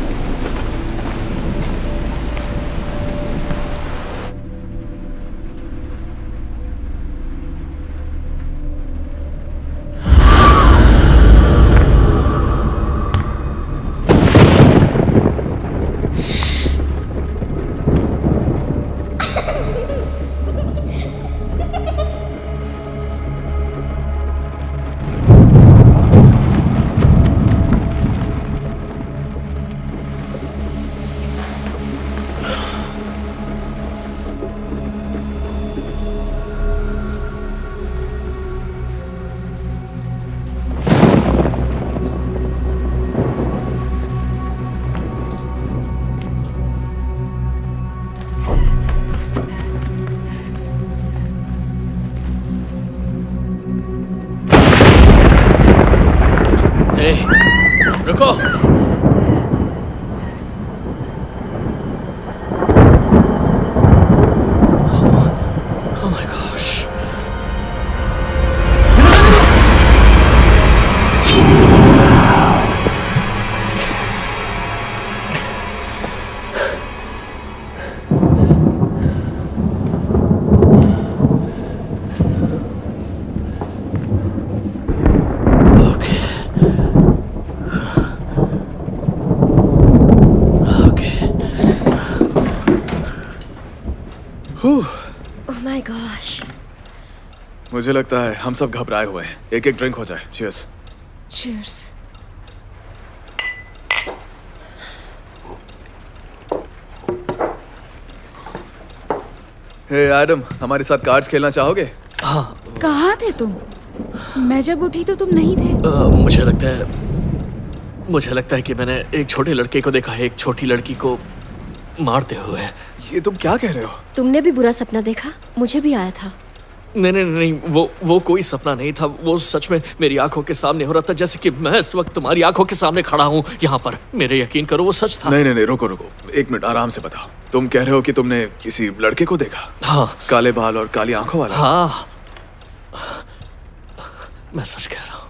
[SPEAKER 7] रुको। Oh my gosh.
[SPEAKER 2] Oh my gosh.
[SPEAKER 6] मुझे लगता है हम सब घबराए हुए हैं। एक एक ड्रिंक हो जाए। चीयर्स।
[SPEAKER 1] चीयर्स।
[SPEAKER 6] हे एडम, हमारे साथ कार्ड्स खेलना चाहोगे?
[SPEAKER 7] हाँ।
[SPEAKER 1] कहाँ थे तुम? मैं जब उठी तो तुम नहीं थे।
[SPEAKER 7] मुझे लगता है कि मैंने एक छोटे लड़के को देखा है, एक छोटी लड़की को मारते हुए।
[SPEAKER 6] ये तुम क्या कह रहे हो?
[SPEAKER 2] तुमने भी बुरा सपना देखा? मुझे भी आया था।
[SPEAKER 7] नहीं, वो कोई सपना नहीं था। वो सच में मेरी आंखों के सामने हो रहा था, जैसे कि मैं इस वक्त तुम्हारी आंखों के सामने खड़ा हूँ यहाँ पर। मेरे यकीन करो, वो सच था।
[SPEAKER 6] नहीं, रुको, एक मिनट, आराम से बताओ। तुम कह रहे हो कि तुमने किसी लड़के को देखा?
[SPEAKER 7] हाँ।
[SPEAKER 6] काले बाल और काली आंखों वाला?
[SPEAKER 7] हाँ, मैं सच कह रहा हूँ।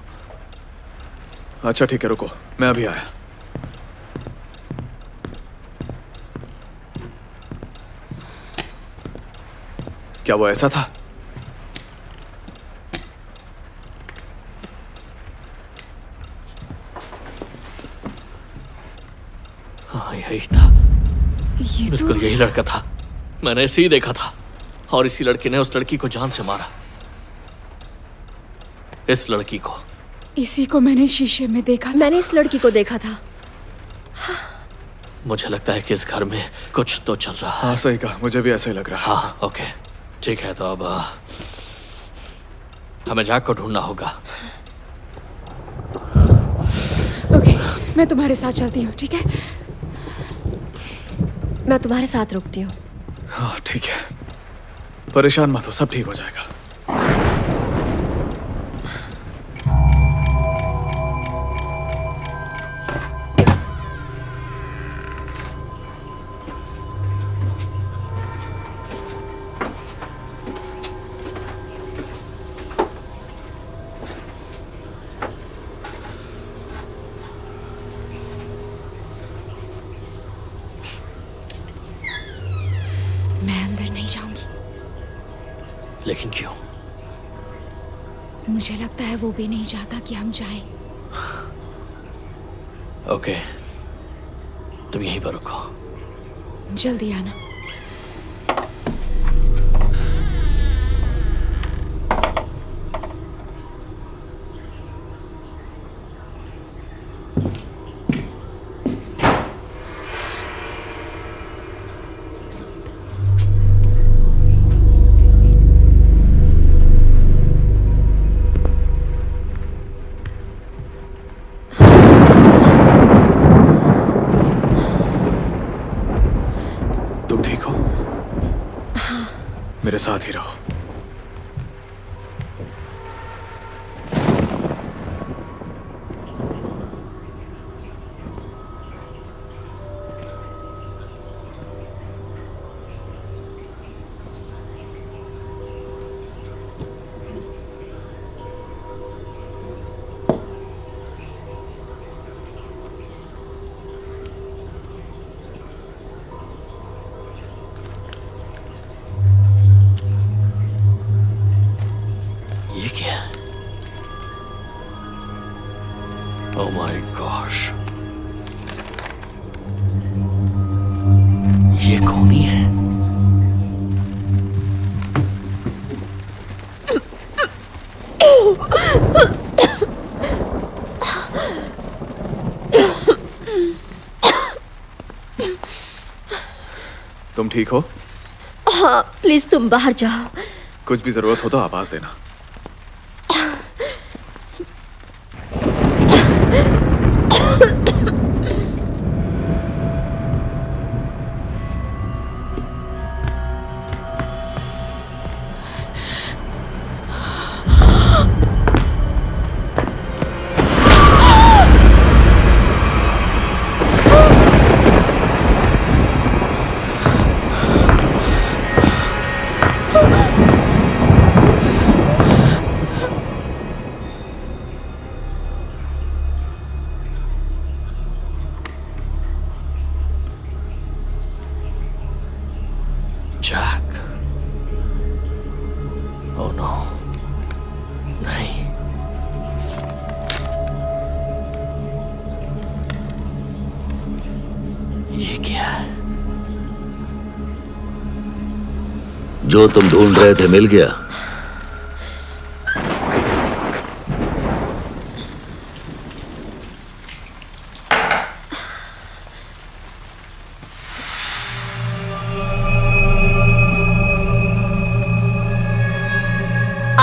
[SPEAKER 6] अच्छा ठीक है, रुको, मैं अभी आया। क्या वो ऐसा था?
[SPEAKER 7] हाँ, यही था।
[SPEAKER 1] ये
[SPEAKER 7] बिल्कुल
[SPEAKER 1] तो
[SPEAKER 7] यही लड़का था। मैंने इसे ही देखा था और इसी लड़के ने उस लड़की को जान से मारा। इस लड़की को।
[SPEAKER 1] इसी को मैंने शीशे में देखा था।
[SPEAKER 2] मैंने इस लड़की को देखा था।
[SPEAKER 7] मुझे लगता है कि इस घर में कुछ तो चल रहा है।
[SPEAKER 6] हाँ, सही कहा, मुझे भी ऐसा ही लग रहा है।
[SPEAKER 7] हाँ, ओके, ठीक है। तो अब हमें जैक को ढूंढना होगा।
[SPEAKER 1] ओके, मैं तुम्हारे साथ चलती हूँ, ठीक है?
[SPEAKER 2] मैं तुम्हारे साथ रुकती हूँ।
[SPEAKER 6] हाँ ठीक है, परेशान मत हो, सब ठीक हो जाएगा।
[SPEAKER 7] लेकिन क्यों?
[SPEAKER 1] मुझे लगता है वो भी नहीं चाहता कि हम जाएं।
[SPEAKER 7] ओके, तुम यहीं पर रुको,
[SPEAKER 1] जल्दी आना।
[SPEAKER 6] तुम ठीक हो? मेरे साथ ही रहो।
[SPEAKER 7] ये क्या है? Oh my gosh. ये कौन ही है?
[SPEAKER 6] तुम ठीक हो?
[SPEAKER 2] हाँ, प्लीज तुम बाहर जाओ।
[SPEAKER 6] कुछ भी जरूरत हो तो आवाज देना।
[SPEAKER 7] जैक। Oh no. नहीं। ये क्या है?
[SPEAKER 9] जो तुम ढूंढ रहे थे मिल गया।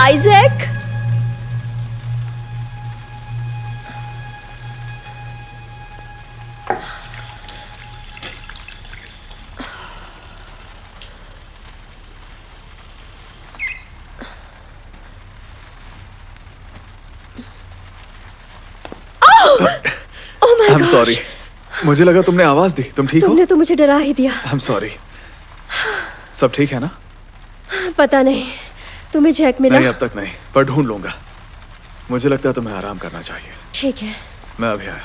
[SPEAKER 2] Isaac,
[SPEAKER 6] I'm sorry. मुझे लगा तुमने आवाज दी। तुम ठीक हो?
[SPEAKER 2] तुमने तो मुझे डरा ही दिया।
[SPEAKER 6] I'm sorry. सब ठीक है ना?
[SPEAKER 2] पता नहीं, तुम्हें जैक मिला?
[SPEAKER 6] नहीं, अब तक नहीं, पर ढूंढ लूंगा। मुझे लगता है तुम्हें आराम करना चाहिए।
[SPEAKER 2] ठीक है।
[SPEAKER 6] मैं अभी आया।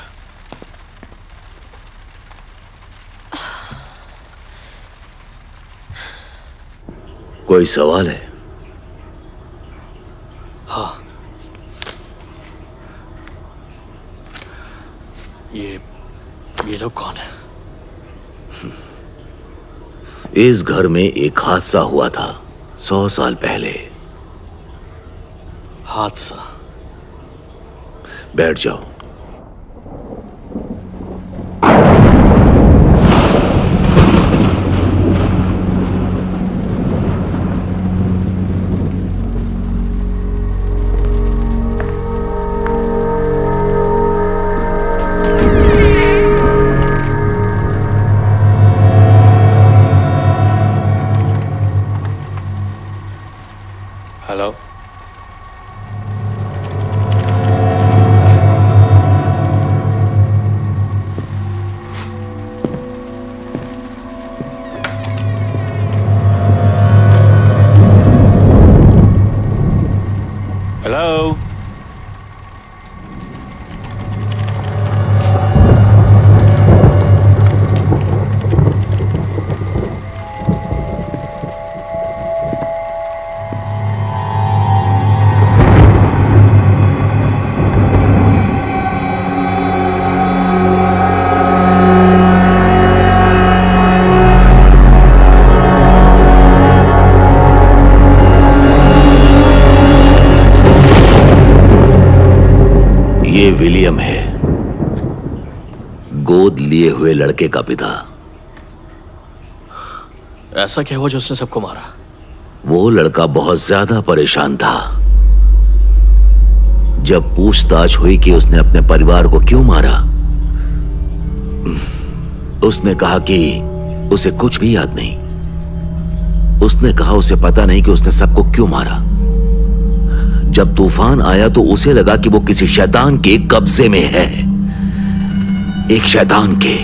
[SPEAKER 9] कोई सवाल है?
[SPEAKER 7] हाँ। ये लोग कौन है?
[SPEAKER 9] इस घर में एक हादसा हुआ था 100 साल पहले।
[SPEAKER 7] हादसा?
[SPEAKER 9] बैठ जाओ।
[SPEAKER 6] हेलो। हेलो।
[SPEAKER 9] विलियम है, गोद लिए हुए लड़के का पिता।
[SPEAKER 7] ऐसा क्या हुआ जो उसने सबको मारा?
[SPEAKER 9] वो लड़का बहुत ज्यादा परेशान था। जब पूछताछ हुई कि उसने अपने परिवार को क्यों मारा, उसने कहा कि उसे कुछ भी याद नहीं। उसने कहा उसे पता नहीं कि उसने सबको क्यों मारा। जब तूफान आया तो उसे लगा कि वो किसी शैतान के कब्जे में है, एक शैतान के।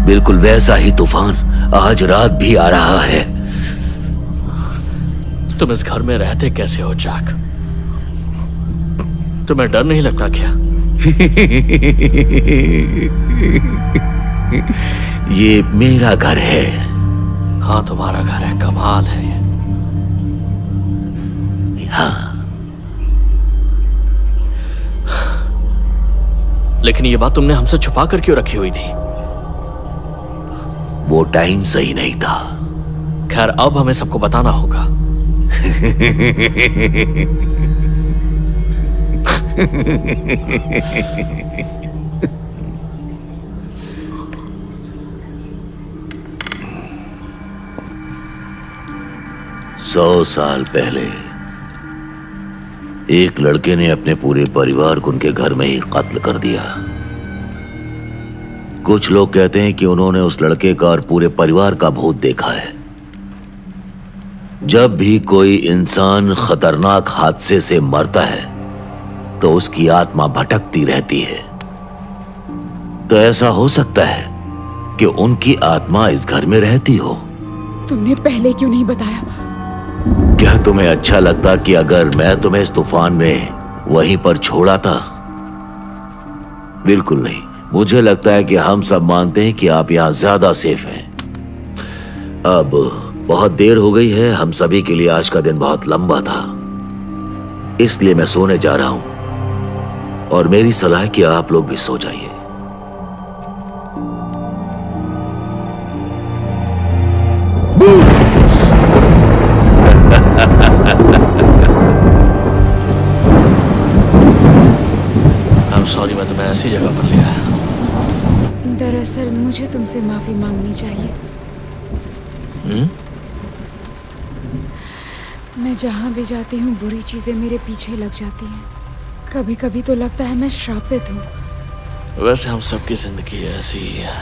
[SPEAKER 9] बिल्कुल वैसा ही तूफान आज रात भी आ रहा है।
[SPEAKER 7] तुम इस घर में रहते कैसे हो जैक? तुम्हें डर नहीं लगता क्या?
[SPEAKER 9] ये मेरा घर है।
[SPEAKER 7] हाँ, तुम्हारा घर है। कमाल है ये।
[SPEAKER 9] हाँ,
[SPEAKER 7] लेकिन ये बात तुमने हमसे छुपा कर क्यों रखी हुई थी?
[SPEAKER 9] वो टाइम सही नहीं था।
[SPEAKER 7] खैर, अब हमें सबको बताना होगा।
[SPEAKER 9] सौ साल पहले एक लड़के ने अपने पूरे परिवार को उनके घर में ही कत्ल कर दिया। कुछ लोग कहते हैं कि उन्होंने उस लड़के का और पूरे परिवार का भूत देखा है। जब भी कोई इंसान खतरनाक हादसे से मरता है तो उसकी आत्मा भटकती रहती है। तो ऐसा हो सकता है कि उनकी आत्मा इस घर में रहती हो।
[SPEAKER 1] तुमने पहले क्यों नहीं बताया?
[SPEAKER 9] क्या तुम्हें अच्छा लगता कि अगर मैं तुम्हें इस तूफान में वहीं पर छोड़ा था? बिल्कुल नहीं। मुझे लगता है कि हम सब मानते हैं कि आप यहां ज्यादा सेफ हैं। अब बहुत देर हो गई है। हम सभी के लिए आज का दिन बहुत लंबा था, इसलिए मैं सोने जा रहा हूं और मेरी सलाह है कि आप लोग भी सो जाइए।
[SPEAKER 7] सॉरी, मैं तुम्हें ऐसी जगह पर ले आया।
[SPEAKER 1] दरअसल मुझे तुमसे माफी मांगनी चाहिए। मैं जहां भी जाती हूँ बुरी चीजें मेरे पीछे लग जाती हैं। कभी कभी तो लगता है मैं श्रापित हूँ।
[SPEAKER 7] वैसे हम सबकी जिंदगी ऐसी ही है।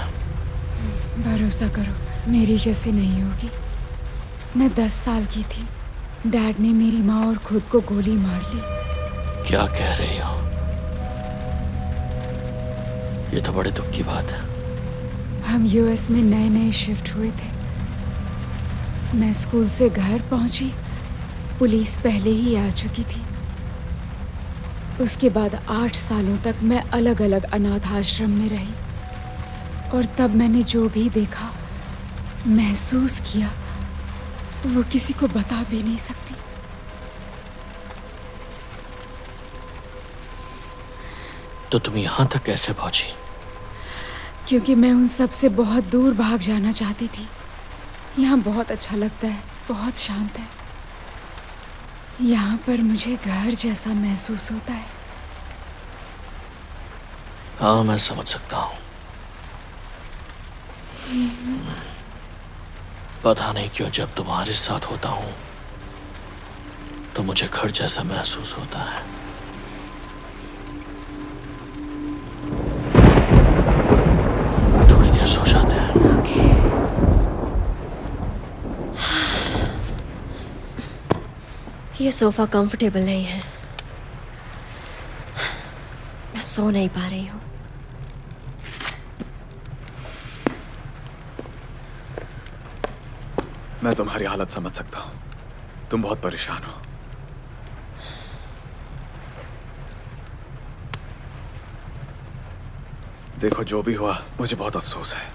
[SPEAKER 1] भरोसा करो, मेरी जैसी नहीं होगी। मैं 10 साल की थी। डैड ने मेरी माँ और खुद को गोली मार ली।
[SPEAKER 7] क्या कह रही हो? ये तो बड़े दुख की बात है।
[SPEAKER 1] हम यूएस में नए नए शिफ्ट हुए थे। मैं स्कूल से घर पहुंची, पुलिस पहले ही आ चुकी थी। उसके बाद 8 सालों तक मैं अलग अलग अनाथ आश्रम में रही और तब मैंने जो भी देखा, महसूस किया, वो किसी को बता भी नहीं सकती।
[SPEAKER 7] तो तुम यहां तक कैसे पहुंची?
[SPEAKER 1] क्योंकि मैं उन सब से बहुत दूर भाग जाना चाहती थी। यहाँ बहुत अच्छा लगता है, बहुत शांत है। यहाँ पर मुझे घर जैसा महसूस होता है।
[SPEAKER 7] हाँ, मैं समझ सकता हूँ। पता नहीं क्यों जब तुम्हारे साथ होता हूँ तो मुझे घर जैसा महसूस होता है। सो जाते हैं।
[SPEAKER 2] ये सोफा कंफर्टेबल नहीं है। मैं सो नहीं पा रही हूँ।
[SPEAKER 6] मैं तुम्हारी हालत समझ सकता हूँ। तुम बहुत परेशान हो। देखो, जो भी हुआ मुझे बहुत अफसोस है।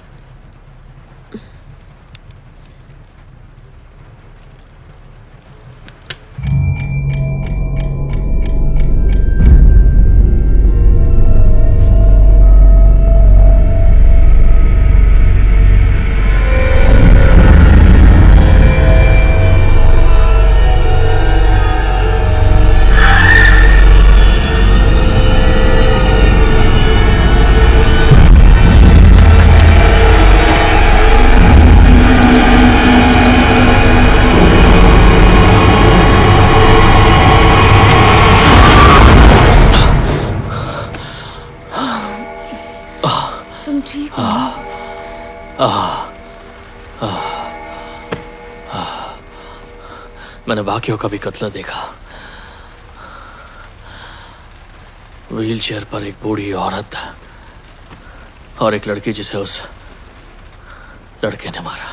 [SPEAKER 7] मैंने बाकियों का भी कत्ल देखा। व्हीलचेयर पर एक बूढ़ी औरत और एक लड़की जिसे उस लड़के ने मारा।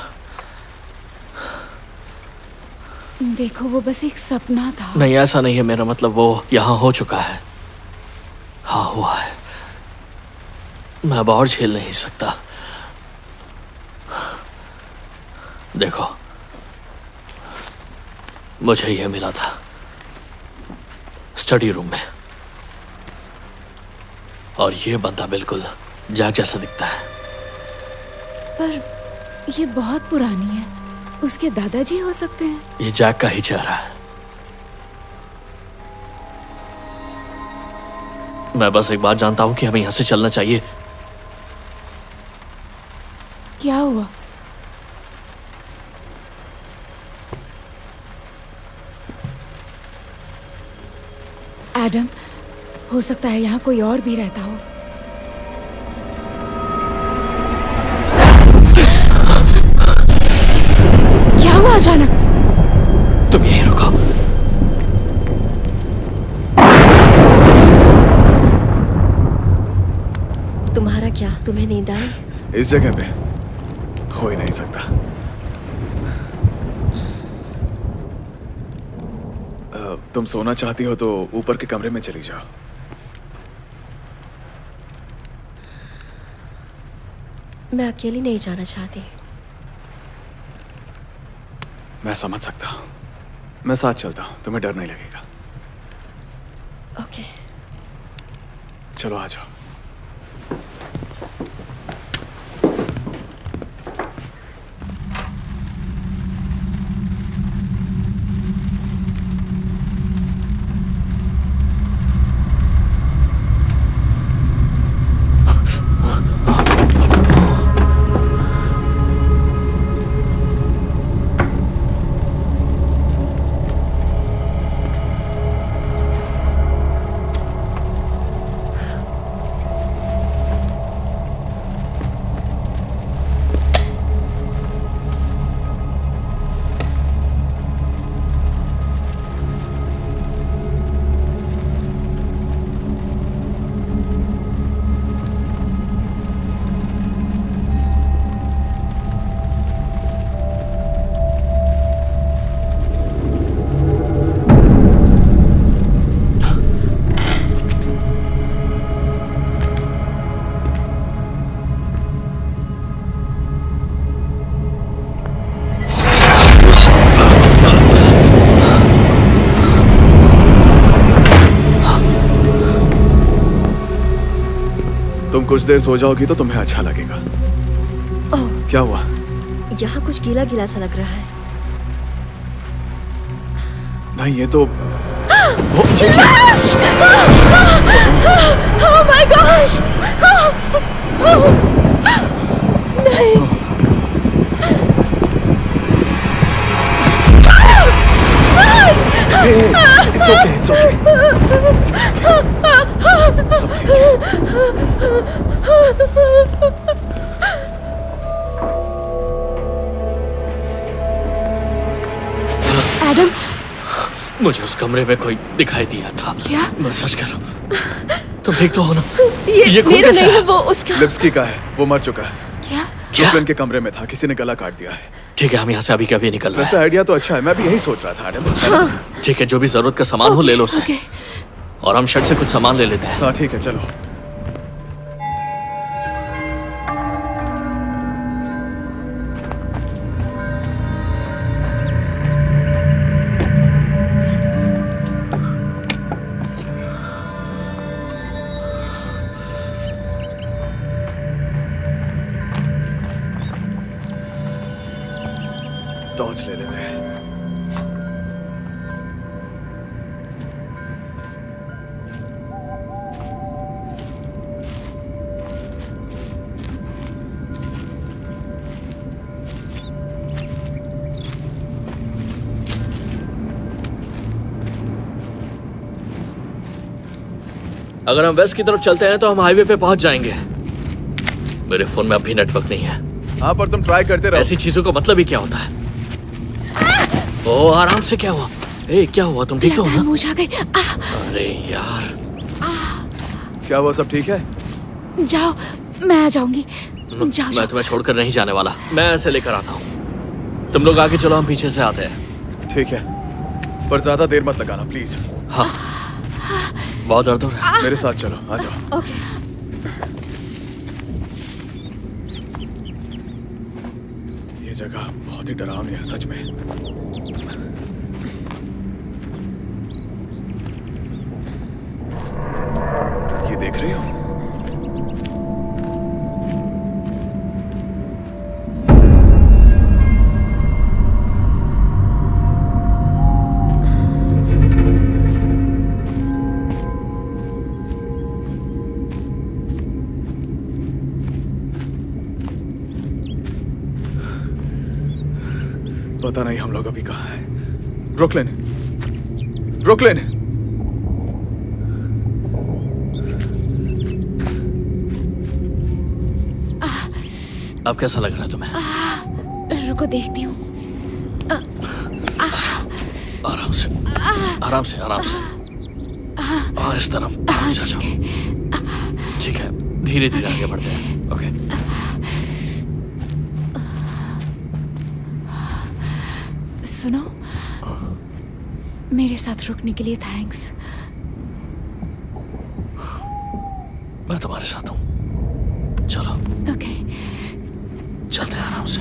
[SPEAKER 1] देखो वो बस एक सपना था।
[SPEAKER 7] नहीं, ऐसा नहीं है, मेरा मतलब वो यहां हो चुका है। हाँ, हुआ है। मैं अब और झेल नहीं सकता। देखो, मुझे यह मिला था स्टडी रूम में, और ये बंदा बिल्कुल जैक जैसा दिखता है।
[SPEAKER 1] पर ये बहुत पुरानी है, उसके दादाजी हो सकते हैं।
[SPEAKER 7] ये जैक का ही चेहरा है। मैं बस एक बात जानता हूं कि हमें यहां से चलना चाहिए।
[SPEAKER 1] क्या हुआ? एडम, हो सकता है यहाँ कोई और भी रहता हो। क्या हुआ अचानक?
[SPEAKER 7] तुम यहीं रुको।
[SPEAKER 2] तुम्हारा क्या? तुम्हें नींद आई?
[SPEAKER 6] इस जगह पे हो ही नहीं सकता। तुम सोना चाहती हो तो ऊपर के कमरे में चली जाओ।
[SPEAKER 2] मैं अकेली नहीं जाना चाहती।
[SPEAKER 6] मैं समझ सकता हूँ, मैं साथ चलता हूँ, तुम्हें डर नहीं लगेगा।
[SPEAKER 2] ओके।
[SPEAKER 6] चलो आ जाओ। तुम कुछ देर सो जाओगी तो तुम्हें अच्छा लगेगा।
[SPEAKER 2] ओह,
[SPEAKER 6] क्या हुआ?
[SPEAKER 2] यहाँ कुछ गीला गीला सा लग रहा है।
[SPEAKER 6] नहीं, ये तो
[SPEAKER 2] Oh my gosh! नहीं।
[SPEAKER 6] It's okay, it's okay. सब ठीक है।
[SPEAKER 1] एडम,
[SPEAKER 7] मुझे उस कमरे में कोई दिखाई दिया था।
[SPEAKER 1] क्या?
[SPEAKER 7] मैं सच कह रहा हूँ। तुम ठीक तो हो ना?
[SPEAKER 2] ये
[SPEAKER 7] खून
[SPEAKER 2] मेरा
[SPEAKER 7] कैसा
[SPEAKER 2] नहीं है,
[SPEAKER 7] है?
[SPEAKER 2] वो उसका।
[SPEAKER 6] लिप्स्की का है, वो मर चुका है।
[SPEAKER 1] क्या?
[SPEAKER 6] ब्रुकलिन के कमरे में था, किसी ने गला काट दिया है।
[SPEAKER 7] ठीक है, हम यहाँ से अभी कभी निकल रहे
[SPEAKER 6] वैसे
[SPEAKER 7] हैं।
[SPEAKER 6] आइडिया तो अच्छा है, मैं भी यही सोच रहा था एडम।
[SPEAKER 7] ठीक है, जो भी जरूरत का सामान हो ले लो उसे।
[SPEAKER 1] ओके।
[SPEAKER 7] और हम शेड से कुछ सामान ले लेते हैं।
[SPEAKER 6] हाँ ठीक है, चलो। टॉर्च ले लेते हैं।
[SPEAKER 7] अगर हम वेस्ट की तरफ चलते हैं तो हम हाईवे पे पहुंच जाएंगे। मेरे फोन में अभी नेटवर्क नहीं है।
[SPEAKER 6] हाँ पर तुम ट्राई करते रहो।
[SPEAKER 7] ऐसी चीजों का मतलब ही क्या होता है? ओ आराम से, क्या हुआ? ए क्या हुआ, तुम ठीक तो हो ना?
[SPEAKER 1] मुझे आ गई।
[SPEAKER 7] अरे यार,
[SPEAKER 6] क्या हुआ, सब ठीक है?
[SPEAKER 1] जाओ, मैं आ जाऊंगी। जाओ,
[SPEAKER 7] मैं
[SPEAKER 1] जाओ।
[SPEAKER 7] तुम्हें छोड़कर नहीं जाने वाला, मैं ऐसे लेकर आता हूँ। तुम लोग आगे चलो, हम पीछे से आते हैं।
[SPEAKER 6] ठीक है, पर ज्यादा देर मत लगाना प्लीज।
[SPEAKER 7] हाँ, बहुत दर्द हो रहा है।
[SPEAKER 6] मेरे साथ चलो, आ जाओ।
[SPEAKER 1] ओके।
[SPEAKER 6] ये जगह बहुत ही डरावनी है सच में। ये देख रही हो? पता नहीं हम लोग अभी कहाँ हैं। Brooklyn, Brooklyn.
[SPEAKER 7] अब कैसा लग रहा है तुम्हें?
[SPEAKER 1] रुको देखती हूँ।
[SPEAKER 7] आराम से, आराम से, आराम से। हाँ, इस तरफ आराम से आ जाओ। ठीक है, धीरे धीरे आगे बढ़ते हैं। ओके।
[SPEAKER 1] सुनो, मेरे साथ रुकने के लिए थैंक्स।
[SPEAKER 7] मैं तुम्हारे साथ हूँ, चलो।
[SPEAKER 1] ओके।
[SPEAKER 7] चलते हैं आराम से।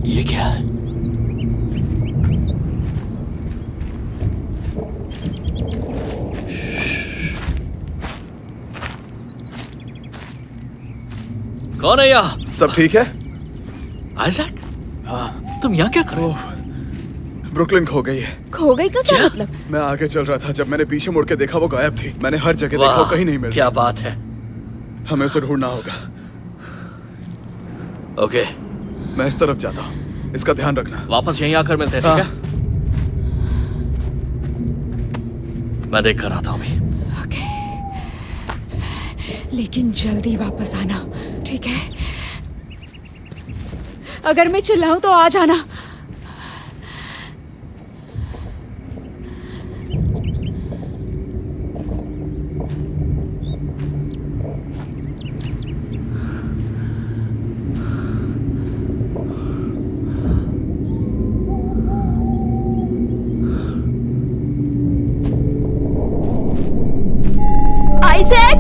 [SPEAKER 7] ये क्या है? कौन है यहाँ?
[SPEAKER 6] सब ठीक है?
[SPEAKER 7] आइजैक?
[SPEAKER 6] हाँ।
[SPEAKER 7] तुम यहाँ क्या कर रहे हो?
[SPEAKER 6] ब्रुकलिन खो गई है।
[SPEAKER 1] खो गई का क्या मतलब?
[SPEAKER 6] मैं आगे चल रहा था, जब मैंने पीछे मुड़ के देखा वो गायब थी। मैंने हर जगह देखा, वो कहीं नहीं मिल रही।
[SPEAKER 7] क्या बात है।
[SPEAKER 6] हमें उसे ढूंढना होगा।
[SPEAKER 7] ओके,
[SPEAKER 6] मैं इस तरफ जाता हूँ, इसका ध्यान रखना।
[SPEAKER 7] वापस यहीं आकर मिलते हैं, ठीक है? मैं देख कर आता हूँ अभी।
[SPEAKER 1] ओके, लेकिन जल्दी वापस आना, ठीक है? अगर मैं चिल्लाऊं तो आ जाना।
[SPEAKER 2] आइजैक!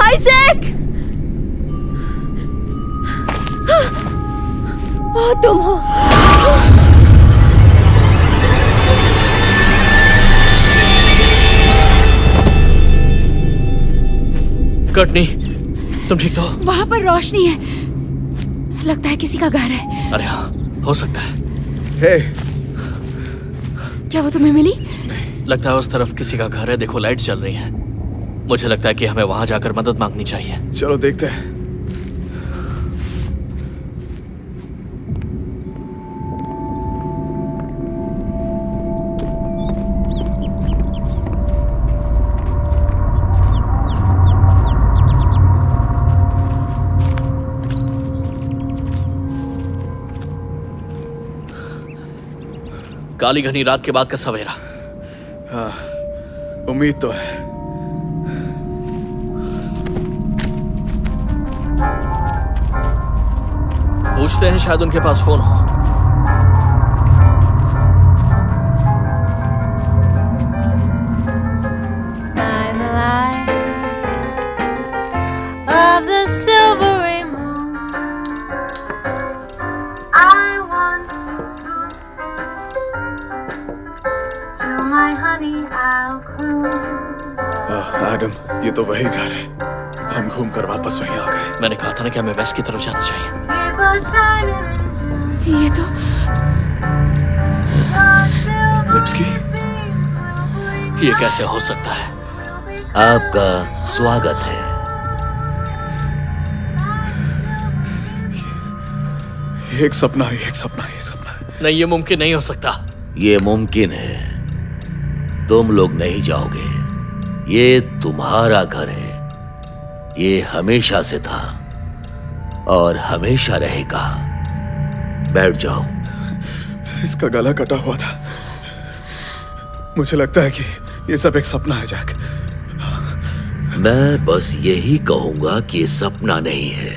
[SPEAKER 2] आइजैक! तुम हो।
[SPEAKER 7] कटनी, तुम ठीक तो?
[SPEAKER 1] वहां पर रोशनी है, लगता है किसी का घर है।
[SPEAKER 7] अरे हाँ, हो सकता है।
[SPEAKER 6] हे,
[SPEAKER 1] क्या वो तुम्हें मिली?
[SPEAKER 7] लगता है उस तरफ किसी का घर है। देखो, लाइट्स जल रही हैं। मुझे लगता है कि हमें वहां जाकर मदद मांगनी चाहिए।
[SPEAKER 6] चलो देखते हैं।
[SPEAKER 7] काली घनी रात के बाद का सवेरा।
[SPEAKER 6] हाँ, उम्मीद तो है।
[SPEAKER 7] पूछते हैं, शायद उनके पास फोन हो।
[SPEAKER 4] By the light of the silvery moon, I want to my honey I'll croon.
[SPEAKER 6] Adam, ये तो वही घर है। हम घूम कर वापस वहीं आ गए।
[SPEAKER 7] मैंने कहा था ना कि हमें वेस्ट की तरफ जाना चाहिए।
[SPEAKER 1] ये तो
[SPEAKER 6] लिप्स्की,
[SPEAKER 7] ये कैसे हो सकता है?
[SPEAKER 9] आपका स्वागत है।
[SPEAKER 6] एक सपना है, एक सपना है, एक सपना है।
[SPEAKER 7] नहीं, ये मुमकिन नहीं हो सकता।
[SPEAKER 9] ये मुमकिन है। तुम लोग नहीं जाओगे। ये तुम्हारा घर है, ये हमेशा से था और हमेशा रहेगा। बैठ जाओ।
[SPEAKER 6] इसका गला कटा हुआ था। मुझे लगता है कि ये सब एक सपना है जैक।
[SPEAKER 9] मैं बस यही कहूंगा कि ये सपना नहीं है।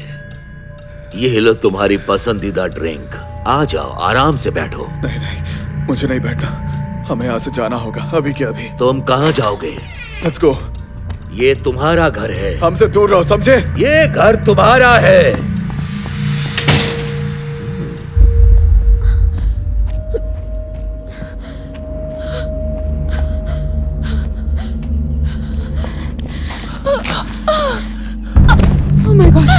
[SPEAKER 9] ये लो तुम्हारी पसंदीदा ड्रिंक। आ जाओ, आराम से बैठो।
[SPEAKER 6] नहीं नहीं, मुझे नहीं बैठना। हमें यहाँ से जाना होगा अभी के अभी।
[SPEAKER 9] तुम कहाँ जाओगे?
[SPEAKER 6] Let's go.
[SPEAKER 9] ये तुम्हारा घर है।
[SPEAKER 6] हमसे दूर रहो, समझे?
[SPEAKER 9] ये घर तुम्हारा है।
[SPEAKER 1] Oh my gosh,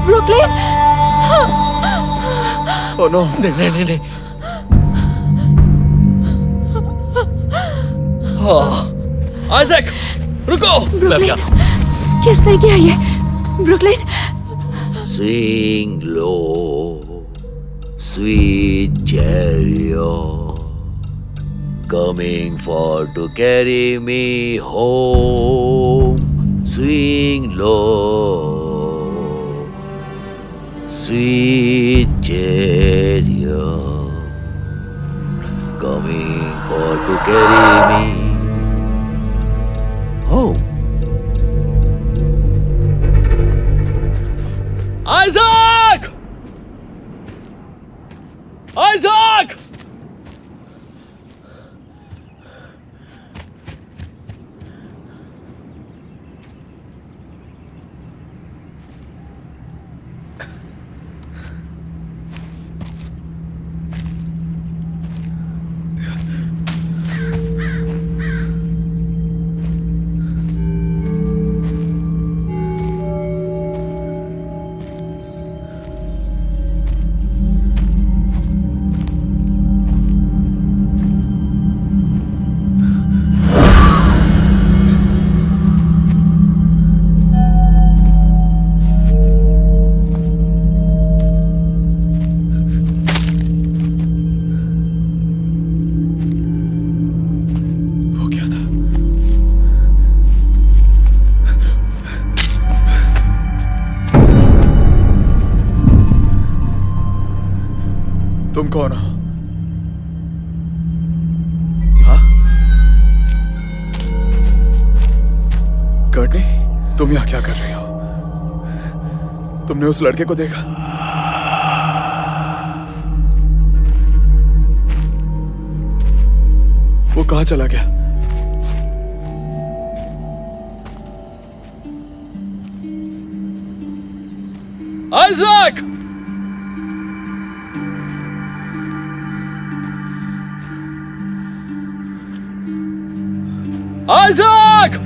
[SPEAKER 1] Brooklyn!
[SPEAKER 6] Oh no!
[SPEAKER 7] नहीं। आइजैक, रुको।
[SPEAKER 1] ब्रुकलिन, किसने किया ये? Brooklyn,
[SPEAKER 9] Sing low, sweet chariot, coming for to carry me home. Swing low, sweet chariot, coming for to carry me home.
[SPEAKER 7] Isaac! Isaac!
[SPEAKER 6] तुम कौन हो? हाँ? Courtney, तुम यहाँ क्या कर रही हो? तुमने उस लड़के को देखा? वो कहाँ चला गया?
[SPEAKER 7] आइजैक! आइजैक!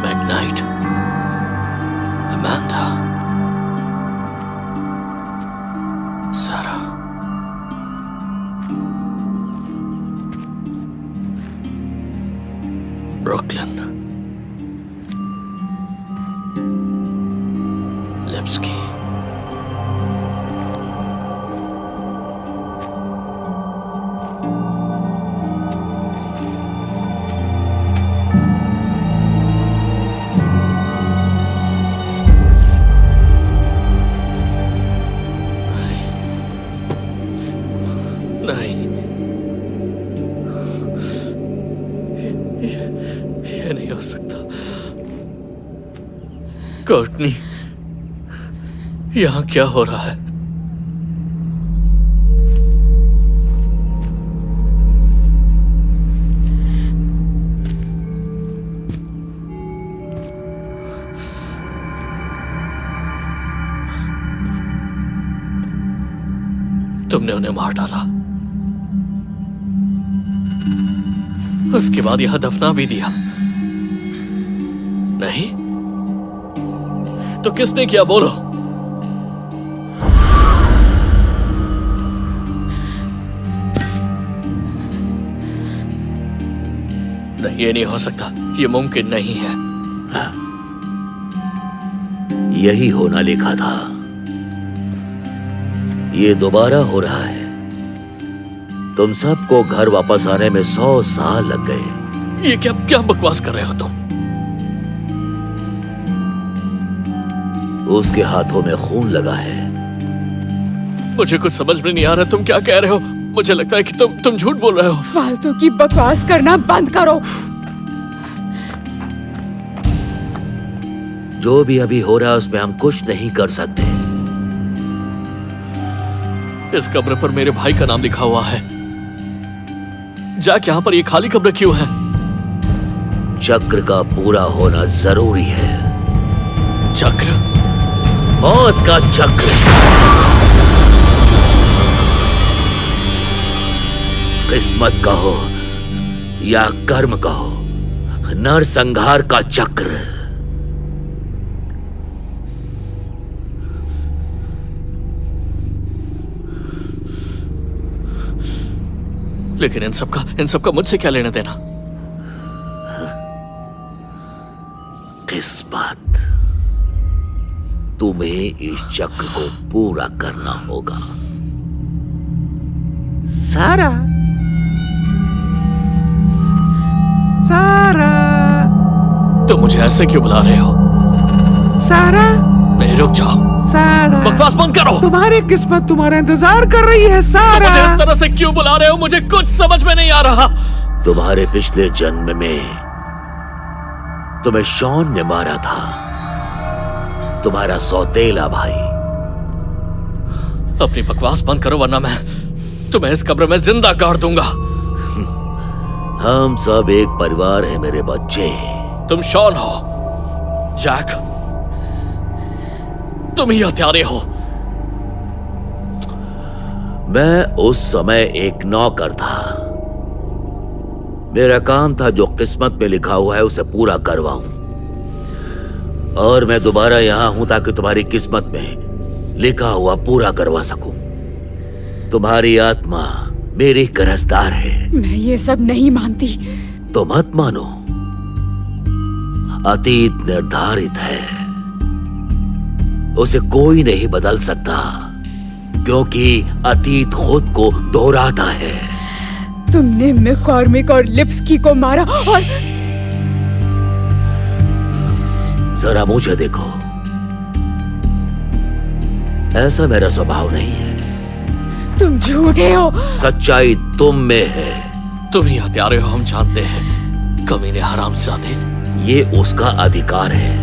[SPEAKER 7] मैग्नाइट, अमांडा, सारा, ब्रुकलिन, लिप्स्की, नहीं, ये नहीं हो सकता। कोर्टनी, यहाँ क्या हो रहा है? तुमने उन्हें मार डाला, उसके बाद यहां दफना भी दिया। नहीं तो किसने किया? बोलो। नहीं, ये नहीं हो सकता, ये मुमकिन नहीं है।
[SPEAKER 9] यही होना लिखा था। ये दोबारा हो रहा है। तुम सबको घर वापस आने में 100 साल लग गए।
[SPEAKER 7] ये क्या बकवास कर रहे हो तुम?
[SPEAKER 9] उसके हाथों में खून लगा है।
[SPEAKER 7] मुझे कुछ समझ में नहीं आ रहा, तुम क्या कह रहे हो? मुझे लगता है कि तुम झूठ बोल रहे हो।
[SPEAKER 1] फालतू की बकवास करना बंद करो।
[SPEAKER 9] जो भी अभी हो रहा है उसमें हम कुछ नहीं कर सकते।
[SPEAKER 7] इस कब्र पर मेरे भाई का नाम लिखा हुआ है। जैक, यहाँ पर ये खाली कब्र क्यों है?
[SPEAKER 9] चक्र का पूरा होना जरूरी है।
[SPEAKER 7] चक्र?
[SPEAKER 9] मौत का चक्र। किस्मत कहो या कर्म कहो, नरसंहार का चक्र।
[SPEAKER 7] लेकिन इन सबका मुझसे क्या लेना देना?
[SPEAKER 9] किस्मत। तुम्हें इस चक्र को पूरा करना होगा। सारा
[SPEAKER 7] तुम मुझे ऐसे क्यों बुला रहे हो?
[SPEAKER 10] सारा,
[SPEAKER 7] नहीं, रुक जाओ।
[SPEAKER 10] सारा,
[SPEAKER 7] बकवास बंद करो।
[SPEAKER 10] तुम्हारी किस्मत तुम्हारा इंतजार कर रही है। सारा,
[SPEAKER 7] मुझे इस तरह से क्यों बुला रहे हो? मुझे कुछ समझ में नहीं आ रहा।
[SPEAKER 9] तुम्हारे पिछले जन्म में तुम्हें शॉन ने मारा था, तुम्हारा सौतेला भाई।
[SPEAKER 7] अपनी बकवास बंद करो वरना मैं तुम्हें इस कब्र में जिंदा गाड़ दूंगा।
[SPEAKER 9] हम सब एक परिवार है मेरे बच्चे।
[SPEAKER 7] तुम शॉन हो, जैक तुम ही हत्यारे हो।
[SPEAKER 9] मैं उस समय एक नौकर था। मेरा काम था जो किस्मत में लिखा हुआ है उसे पूरा करवाऊं। और मैं दोबारा यहां हूं ताकि तुम्हारी किस्मत में लिखा हुआ पूरा करवा सकूं। तुम्हारी आत्मा मेरी कर्जदार है।
[SPEAKER 1] मैं ये सब नहीं मानती।
[SPEAKER 9] तो मत मानो। अतीत निर्धारित है, उसे कोई नहीं बदल सकता, क्योंकि अतीत खुद को दोहराता है।
[SPEAKER 1] तुमने मैकॉर्मिक और लिप्स्की को मारा और
[SPEAKER 9] जरा मुझे देखो, ऐसा मेरा स्वभाव नहीं है।
[SPEAKER 1] तुम झूठे हो।
[SPEAKER 9] सच्चाई तुम में है।
[SPEAKER 7] तुम ही हत्यारे हो, हम जानते हैं। कमीने हरामजादे।
[SPEAKER 9] ये उसका अधिकार है,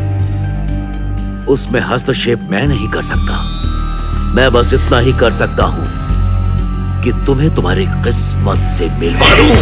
[SPEAKER 9] उसमें हस्तक्षेप मैं नहीं कर सकता। मैं बस इतना ही कर सकता हूं कि तुम्हें तुम्हारी किस्मत से मिलवा दूं।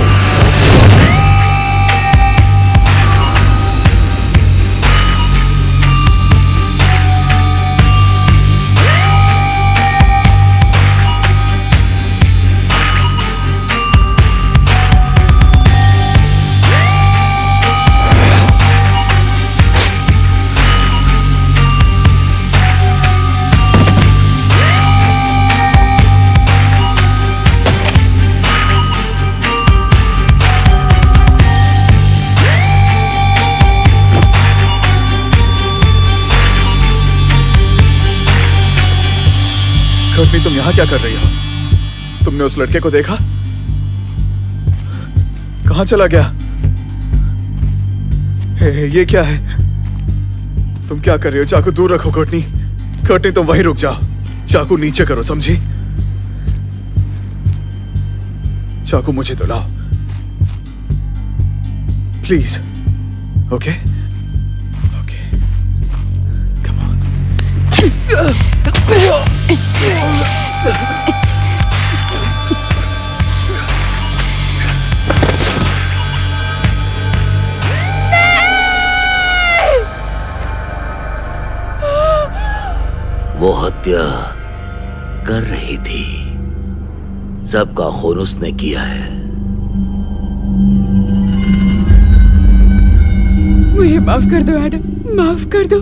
[SPEAKER 6] तुम यहाँ क्या कर रही हो? तुमने उस लड़के को देखा? कहाँ चला गया? ये क्या है? तुम क्या कर रही हो? चाकू दूर रखो कोर्टनी। कोर्टनी तुम वहीं रुक जाओ। चाकू नीचे करो, समझी? चाकू मुझे तो लाओ please. Okay okay, come on.
[SPEAKER 9] वो हत्या कर रही थी, सबका खून उसने किया है।
[SPEAKER 1] मुझे माफ कर दो एडम, माफ कर दो।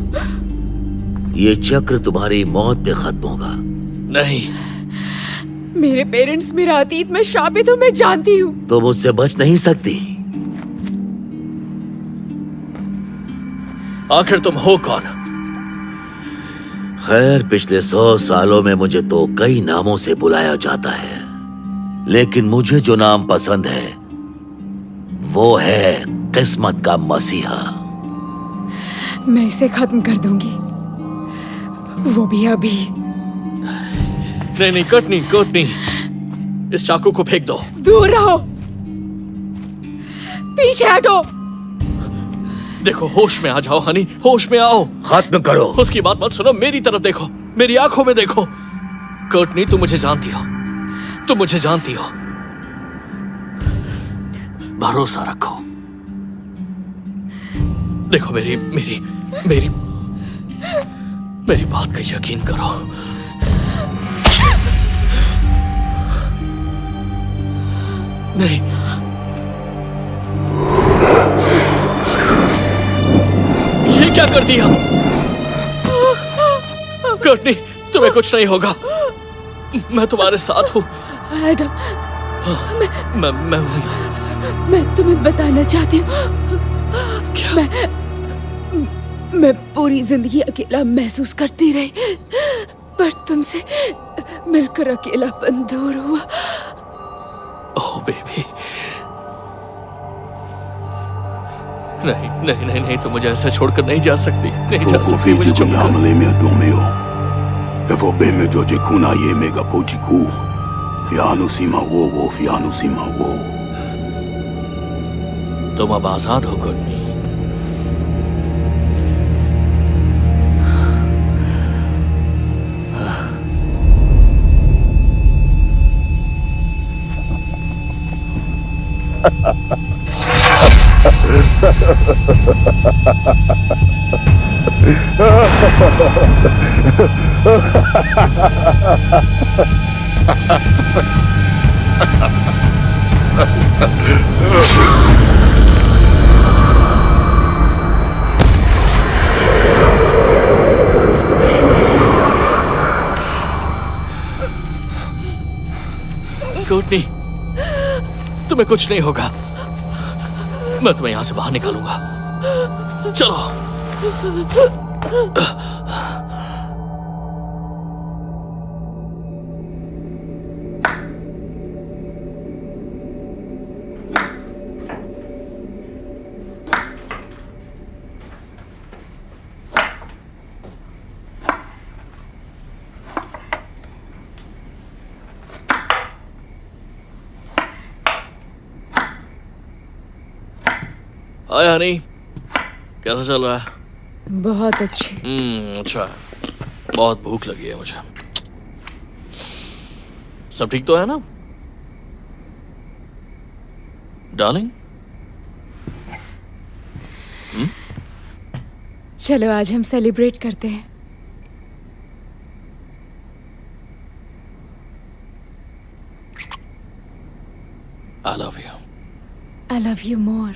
[SPEAKER 9] ये चक्र तुम्हारी मौत पे खत्म होगा।
[SPEAKER 7] नहीं,
[SPEAKER 1] मेरे पेरेंट्स मेरा अतीत में श्रापित हूँ, मैं जानती हूँ।
[SPEAKER 9] तुम मुझसे बच नहीं सकती।
[SPEAKER 7] आखिर तुम हो कौन?
[SPEAKER 9] खैर, पिछले 100 सालों में मुझे तो कई नामों से बुलाया जाता है, लेकिन मुझे जो नाम पसंद है वो है किस्मत का मसीहा।
[SPEAKER 1] मैं इसे खत्म कर दूंगी, वो भी अभी।
[SPEAKER 7] नहीं नहीं, कटनी, इस चाकू को फेंक दो।
[SPEAKER 1] दूर रहो, पीछे हटो।
[SPEAKER 7] देखो, होश में आ जाओ हनी, होश में आओ।
[SPEAKER 9] खत्म करो।
[SPEAKER 7] उसकी बात मत सुनो, मेरी तरफ देखो, मेरी आंखों में देखो। कर्टनी, तुम मुझे जानती हो, तुम मुझे जानती हो। भरोसा रखो। देखो, मेरी बात का यकीन करो। नहीं, ये क्या कर दिया? कर्टनी, तुम्हें कुछ नहीं होगा, मैं तुम्हारे साथ हूँ।
[SPEAKER 1] एडम, मैं तुम्हें बताना चाहती हूँ। मैं पूरी जिंदगी अकेला महसूस करती रही, पर तुमसे मिलकर अकेलापन दूर हुआ।
[SPEAKER 7] ओह बेबी, नहीं, तुम मुझे ऐसे छोड़कर नहीं जा सकती, नहीं जा सकती मुझे छोड़कर। तुम अब आजाद हो कर्टनी। कर्टनी, तुम्हें कुछ नहीं होगा, मैं तुम्हें यहां से बाहर निकालूंगा। चलो। हाय हनी, कैसा चल रहा है?
[SPEAKER 1] बहुत अच्छे।
[SPEAKER 7] अच्छा, बहुत भूख लगी है मुझे। सब ठीक तो है ना डार्लिंग?
[SPEAKER 1] चलो आज हम सेलिब्रेट करते हैं।
[SPEAKER 7] I love you.
[SPEAKER 1] I love you more.